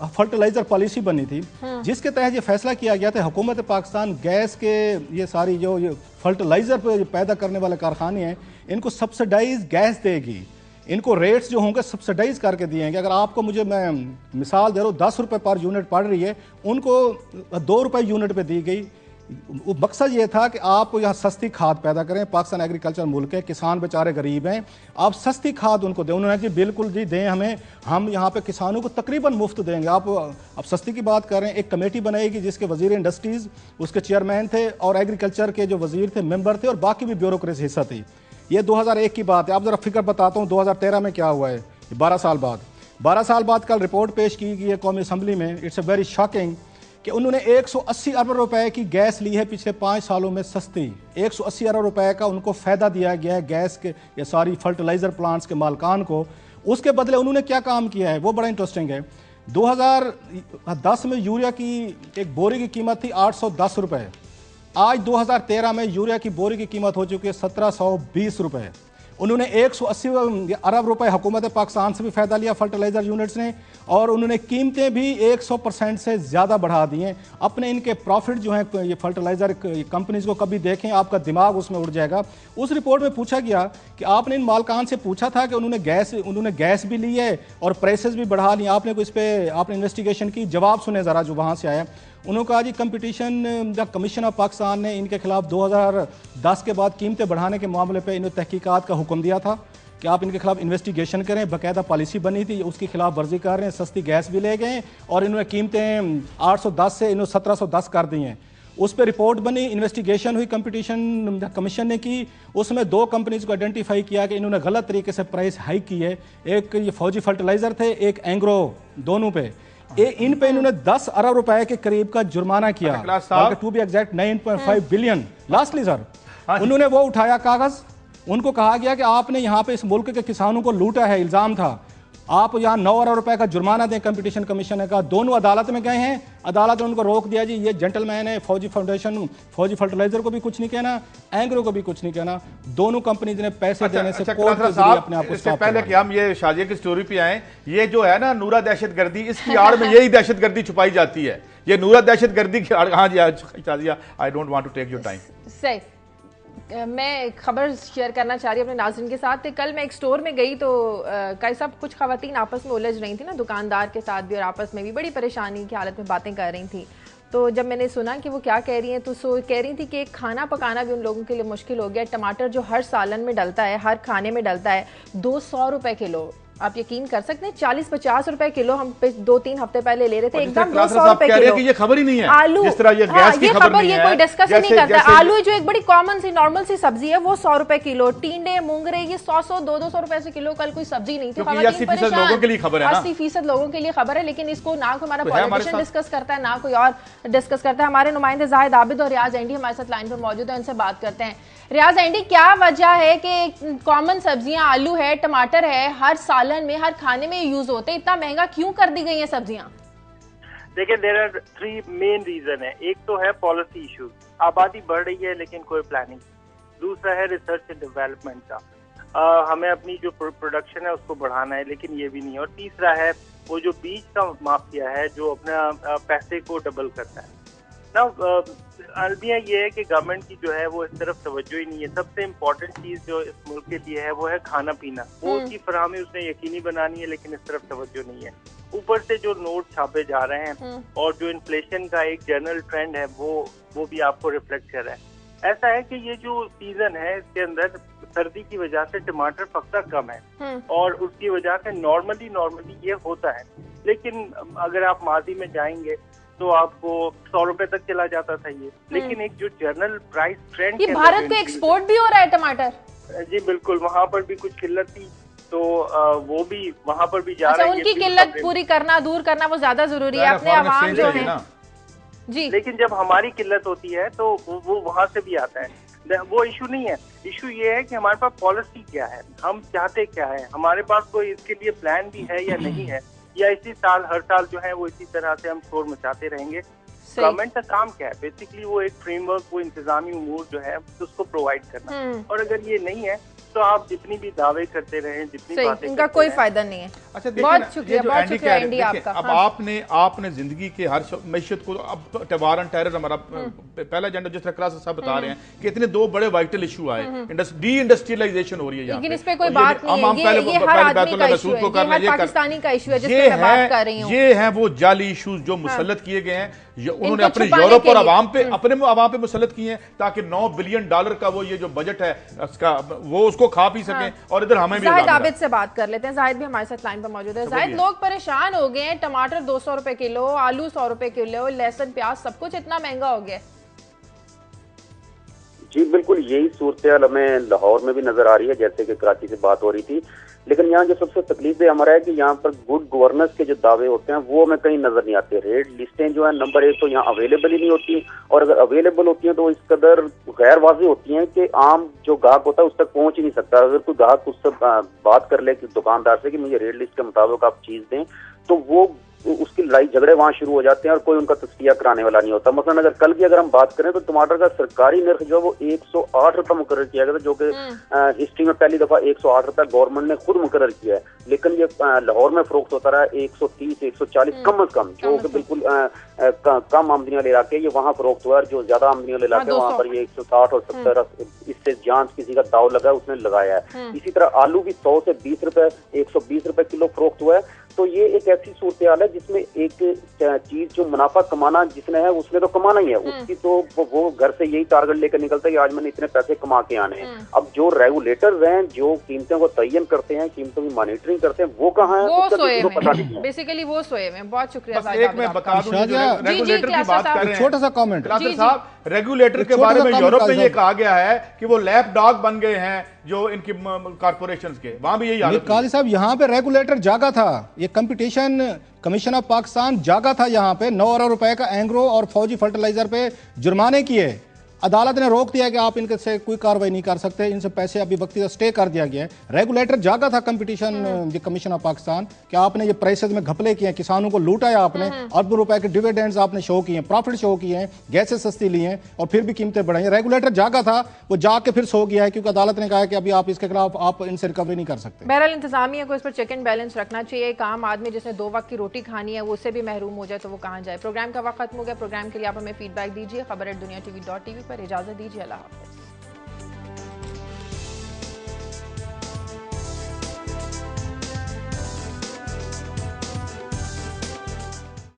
फर्टिलाइजर पॉलिसी बनी थी जिसके तहत ये फैसला किया गया था हुकूमत पाकिस्तान गैस के ये सारी जो ये फर्टिलाइजर पैदा करने वाले कारखाने हैं इनको सब्सिडाइज गैस देगी, इनको रेट्स जो होंगे सब्सिडाइज करके दिएंगे। अगर आपको मुझे मैं मिसाल दे रहा हूँ 10 रुपये पर यूनिट पड़ रही है, उनको 2 रुपये यूनिट पे दी गई। मकसद ये था कि आप यहाँ सस्ती खाद पैदा करें, पाकिस्तान एग्रीकल्चर मुल्क है, किसान बेचारे गरीब हैं, आप सस्ती खाद उनको दें। उन्होंने जी बिल्कुल जी दें हमें, हम यहाँ पे किसानों को तकरीबन मुफ्त देंगे। आप सस्ती की बात करें, एक कमेटी बनाएगी जिसके वजीर इंडस्ट्रीज़ उसके चेयरमैन थे और एग्रीकल्चर के जो वजीर थे मेंबर थे और बाकी भी ब्यूरोक्रेसी हिस्सा थी। ये 2001 की बात है। आप ज़रा फिक्र बताता हूँ 2013 में क्या हुआ है, 12 साल बाद कल रिपोर्ट पेश की गई है कौमी असम्बली में। इट्स अ वेरी शॉकिंग कि उन्होंने 180 अरब रुपए की गैस ली है पिछले 5 सालों में सस्ती। 180 अरब रुपए का उनको फ़ायदा दिया गया है गैस के या सारी फर्टिलाइज़र प्लांट्स के मालकान को। उसके बदले उन्होंने क्या काम किया है वो बड़ा इंटरेस्टिंग है। 2010 में यूरिया की एक बोरी की कीमत थी 810 रुपये, आज 2013 में यूरिया की बोरी की कीमत हो चुकी है 1720 रुपये। उन्होंने 180 अरब रुपए हुकूमत पाकिस्तान से भी फ़ायदा लिया फर्टिलाइज़र यूनिट्स ने, और उन्होंने कीमतें भी 100% से ज़्यादा बढ़ा दी हैं। अपने इनके प्रॉफिट जो हैं ये फर्टिलाइज़र कंपनीज़ को कभी देखें आपका दिमाग उसमें उड़ जाएगा। उस रिपोर्ट में पूछा गया कि आपने इन मालकान से पूछा था कि उन्होंने गैस भी ली है और प्राइसेस भी बढ़ा ली, आपने कोई इस पर आपने इन्वेस्टिगेशन की? जवाब सुने ज़रा जो वहाँ से आया। उन्होंने कहा जी कंपटीशन कमीशन ऑफ पाकिस्तान ने इनके खिलाफ 2010 के बाद कीमतें बढ़ाने के मामले पे इन्हें तहकीकात का हुक्म दिया था कि आप इनके खिलाफ इन्वेस्टिगेशन करें। बाकायदा पॉलिसी बनी थी, उसकी खिलाफ वर्जी कर रहे हैं, सस्ती गैस भी ले गए और इन्होंने कीमतें 810 से इन्होंने 1710 कर दी हैं। उस पर रिपोर्ट बनी, इन्वेस्टिगेशन हुई, कंपटीशन कमीशन ने की। उसमें 2 कंपनीज को आइडेंटिफाई किया कि इन्होंने गलत तरीके से प्राइस हाइक की है। एक ये फौजी फर्टिलाइजर थे, एक एंग्रो, दोनों पे इन पे इन्होंने 10 अरब रुपए के करीब का जुर्माना किया, to be exact 9.5 billion. Lastly sir उन्होंने वो उठाया कागज, उनको कहा गया कि आपने यहाँ पे इस मुल्क के किसानों को लूटा है, इल्जाम था, आप यहाँ 9 अरब रुपए का जुर्माना दें। कंपटीशन कमीशन ने कहा, दोनों अदालत में गए हैं, अदालत ने उनको रोक दिया जी ये जेंटलमैन है, फौजी फर्टिलाइजर को भी कुछ नहीं कहना, एंग्रो को भी कुछ नहीं कहना, दोनों कंपनीज ने पैसे देने से कोर्ट के जरिए अपने आप को इससे पहले कि हम ये शाजिया की स्टोरी पे आए, ये जो है ना नूरा दहशतगर्दी, इसकी आड़ में यही दहशतगर्दी छुपाई जाती है। ये नूरा दहशतगर्दी की आड़, हाँ जी Shazia, I don't want to take your time. सही, मैं खबर शेयर करना चाह रही हूँ अपने नाज़रीन के साथ। कल मैं एक स्टोर में गई तो कई सब कुछ खवातीन आपस में उलझ रही थी ना, दुकानदार के साथ भी और आपस में भी बड़ी परेशानी की हालत में बातें कर रही थी। तो जब मैंने सुना कि वो क्या कह रही हैं तो कह रही थी कि खाना पकाना भी उन लोगों के लिए मुश्किल हो गया। टमाटर जो हर सालन में डलता है, हर खाने में डलता है, 200 रुपए किलो। आप यकीन कर सकते हैं 40-50 रुपए किलो हम 2-3 हफ्ते पहले ले रहे थे, एकदम 200 रुपए किलो। ये खबर ही नहीं है आलू, जिस तरह ये गैस की खबर नहीं है, कोई डिस्कस नहीं करता। आलू जो एक बड़ी कॉमन सी नॉर्मल सी सब्जी है वो 100 रुपए किलो। टींडे, मूंगरे ये 100-200 रुपए से किलो। कल कोई सब्जी नहीं थी। 80% लोगों के लिए खबर है ना, 80% लोगों के लिए खबर है, लेकिन इसको ना कोई हमारा पॉलिटिशियन डिस्कस करता है ना कोई और डिस्कस करता है। हमारे नुमाइंदे जाहिद आबिद और रियाज एंडी हमारे साथ लाइन पर मौजूद है, उनसे बात करते हैं। रियाज एंडी, क्या वजह है कि कॉमन सब्जियां आलू है, टमाटर है, हर सालन में हर खाने में यूज होते, इतना महंगा क्यों कर दी गई हैं सब्जियां? देखिए, देयर आर 3 मेन रीजन है। एक तो है पॉलिसी इश्यूज, आबादी बढ़ रही है लेकिन कोई प्लानिंग। दूसरा है रिसर्च एंड डेवलपमेंट का, हमें अपनी जो प्रोडक्शन है उसको बढ़ाना है लेकिन ये भी नहीं। और तीसरा है वो जो बीज का माफिया है जो अपना पैसे को डबल करता है ना। अलविया ये है कि गवर्नमेंट की जो है वो इस तरफ तवज्जो ही नहीं है। सबसे इम्पोर्टेंट चीज जो इस मुल्क के लिए है वो है खाना पीना, वो उसकी फराहमी उसने यकीनी बनानी है, लेकिन इस तरफ तवज्जो नहीं है। ऊपर से जो नोट छापे जा रहे हैं और जो इन्फ्लेशन का एक जनरल ट्रेंड है वो भी आपको रिफ्लेक्ट कर रहा है। ऐसा है कि ये जो सीजन है इसके अंदर सर्दी की वजह से टमाटर पकता कम है और उसकी वजह से नॉर्मली ये होता है। लेकिन अगर आप माजी में जाएंगे तो आपको 100 रुपए तक चला जाता था ये। लेकिन एक जो जनरल प्राइस ट्रेंड, ये भारत को एक्सपोर्ट भी हो रहा है टमाटर? जी बिल्कुल, वहाँ पर भी कुछ किल्लत थी तो वो भी वहाँ पर भी जा रहा है। उनकी किल्लत पूरी करना, दूर करना वो ज्यादा जरूरी है। अपने आवाम जो है जी, लेकिन जब हमारी किल्लत होती है तो वो वहाँ से भी आता है। वो इशू नहीं है। इशू ये है कि हमारे पास पॉलिसी क्या है, हम चाहते क्या है, हमारे पास कोई इसके लिए प्लान भी है या नहीं है, या इसी साल हर साल जो है वो इसी तरह से हम शोर मचाते रहेंगे। गवर्नमेंट का काम क्या है? बेसिकली वो एक फ्रेमवर्क, वो इंतजामी उमूर जो है उसको प्रोवाइड करना, और अगर ये नहीं है तो आप जितनी भी दावे करते रहे, जितनी बातें इनका कोई फायदा नहीं है। अच्छा, बहुत शुक्रिया एंडी आपका। अब आपने जिंदगी के हर मैशत को, अब वार एंड टेरर हमारा पहला एजेंडा जिस तरह क्लास साहब बता रहे हैं कि इतने दो बड़े वाइटल इशू आए, डी इंडस्ट्रियलाइजेशन हो रही है, लेकिन इस पे कोई बात नहीं है। ये हर आदमी का इशू है, ये हर पाकिस्तानी का इशू है जिस पे मैं बात कर रही हूं। ये हैं वो जाली इश्यूज जो मुसल्लत किए गए हैं, उन्होंने अपने यूरोप और अवाम पे, अपने अवाम पे मुसल्लत किए हैं ताकि $9 बिलियन का वो ये जो बजट है उसका, वो उसको खा पी सकें। और इधर हमें भी जाहिद आबिद से बात कर लेते हैं। जाहिद भी हमारे साथ लाइन पर मौजूद है। जाहिद, लोग परेशान हो गए हैं, टमाटर 200 रुपए किलो, आलू 100 रुपए किलो, लहसुन प्याज सब कुछ इतना महंगा हो गया। जी बिल्कुल, यही सूरत हमें लाहौर में भी नजर आ रही है, जैसे कि कराची से बात हो रही थी। लेकिन यहाँ जो सबसे तकलीफ है हमारा है कि यहाँ पर गुड गवर्नेंस के जो दावे होते हैं वो हमें कहीं नजर नहीं आते। रेट लिस्टें जो है नंबर 1 तो यहाँ अवेलेबल ही नहीं होती, और अगर अवेलेबल होती हैं तो इस कदर गैर वाज़ेह होती हैं कि आम जो ग्राहक होता है उस तक पहुंच ही नहीं सकता। अगर कोई ग्राहक उससे बात कर ले कि दुकानदार से कि मुझे रेट लिस्ट के मुताबिक आप चीज दें, तो वो उसकी लड़ाई झगड़े वहां शुरू हो जाते हैं और कोई उनका तस्किया कराने वाला नहीं होता। मसलन अगर कल की अगर हम बात करें तो टमाटर का सरकारी नर्ख जो है वो 108 रुपए मुकर्रर किया गया था, जो कि हिस्ट्री में पहली दफा 108 रुपए गवर्नमेंट ने खुद मुकर्रर किया है। लेकिन ये लाहौर में फरोख्त होता रहा 130 140 कम अज कम, जो कि बिल्कुल कम आमदनी वाले इलाके, ये वहाँ फरोख्त हुआ है। जो ज्यादा आमदनी वाले इलाके वहाँ पर ये 160 और 70, इससे जांच किसी का दाव लगा है उसने लगाया है। इसी तरह आलू भी 100 से 20 रुपए 120 रुपए किलो फरोख्त हुआ है। तो ये एक ऐसी सूरत हाल है जिसमें एक चीज जो मुनाफा कमाना जिसने है उसने तो कमाना ही है, उसकी तो वो घर से यही टारगेट लेकर निकलता है कि आज मैंने इतने पैसे कमा के आने हैं। अब जो रेगुलेटर्स हैं जो कीमतों को तयन करते हैं, कीमतों की मॉनिटरिंग करते हैं, वो कहाँ है? वो सोए में, बेसिकली वो सोए में। बहुत शुक्रिया साहब। एक मैं बता दूं, रेगुलेटर की बात कर रहे हैं, छोटा सा कमेंट साहब, रेगुलेटर के बारे में यूरोप में ये कहा गया है कि वो लैप डॉग बन गए हैं जो इनकी कॉर्पोरेशंस के, वहां भी यही हालत है। काजी साहब, यहाँ पे रेगुलेटर जागा था, ये कंपटीशन कमीशन ऑफ पाकिस्तान जागा था, यहाँ पे 9 अरब रुपए का एंग्रो और फौजी फर्टिलाइजर पे जुर्माने किए। अदालत ने रोक दिया कि आप इनके से कोई कार्रवाई नहीं कर सकते, इनसे पैसे अभी वक्त का स्टे कर दिया गया है। रेगुलेटर जागा था कंपटीशन कमीशन ऑफ पाकिस्तान कि आपने ये प्राइसेस में घपले किए हैं, किसानों को लूटा है आपने, अरबों रुपए के डिविडेंड्स आपने शो किए हैं, प्रॉफिट शो किए हैं, गैसें सस्ती ली हैं और फिर भी कीमतें बढ़ाई हैं। रेगुलेटर जागा था, वो जाके फिर सो गया है क्योंकि अदालत ने कहा है कि अभी आप इसके खिलाफ आप इनसे रिकवरी नहीं कर सकते। बहरहाल इंतजामिया को इस पर चेक एंड बैलेंस रखना चाहिए। एक आम आदमी जिसने 2 वक्त की रोटी खानी है वो उससे भी महरूम हो जाए तो वो कहाँ जाए। प्रोग्राम का वक्त खत्म हो गया। प्रोग्राम के लिए आप हमें फीडबैक दीजिए। खबर@दुनिया TV.tv पर। इजाजत दीजिए। अल्लाह हाफ़िज़।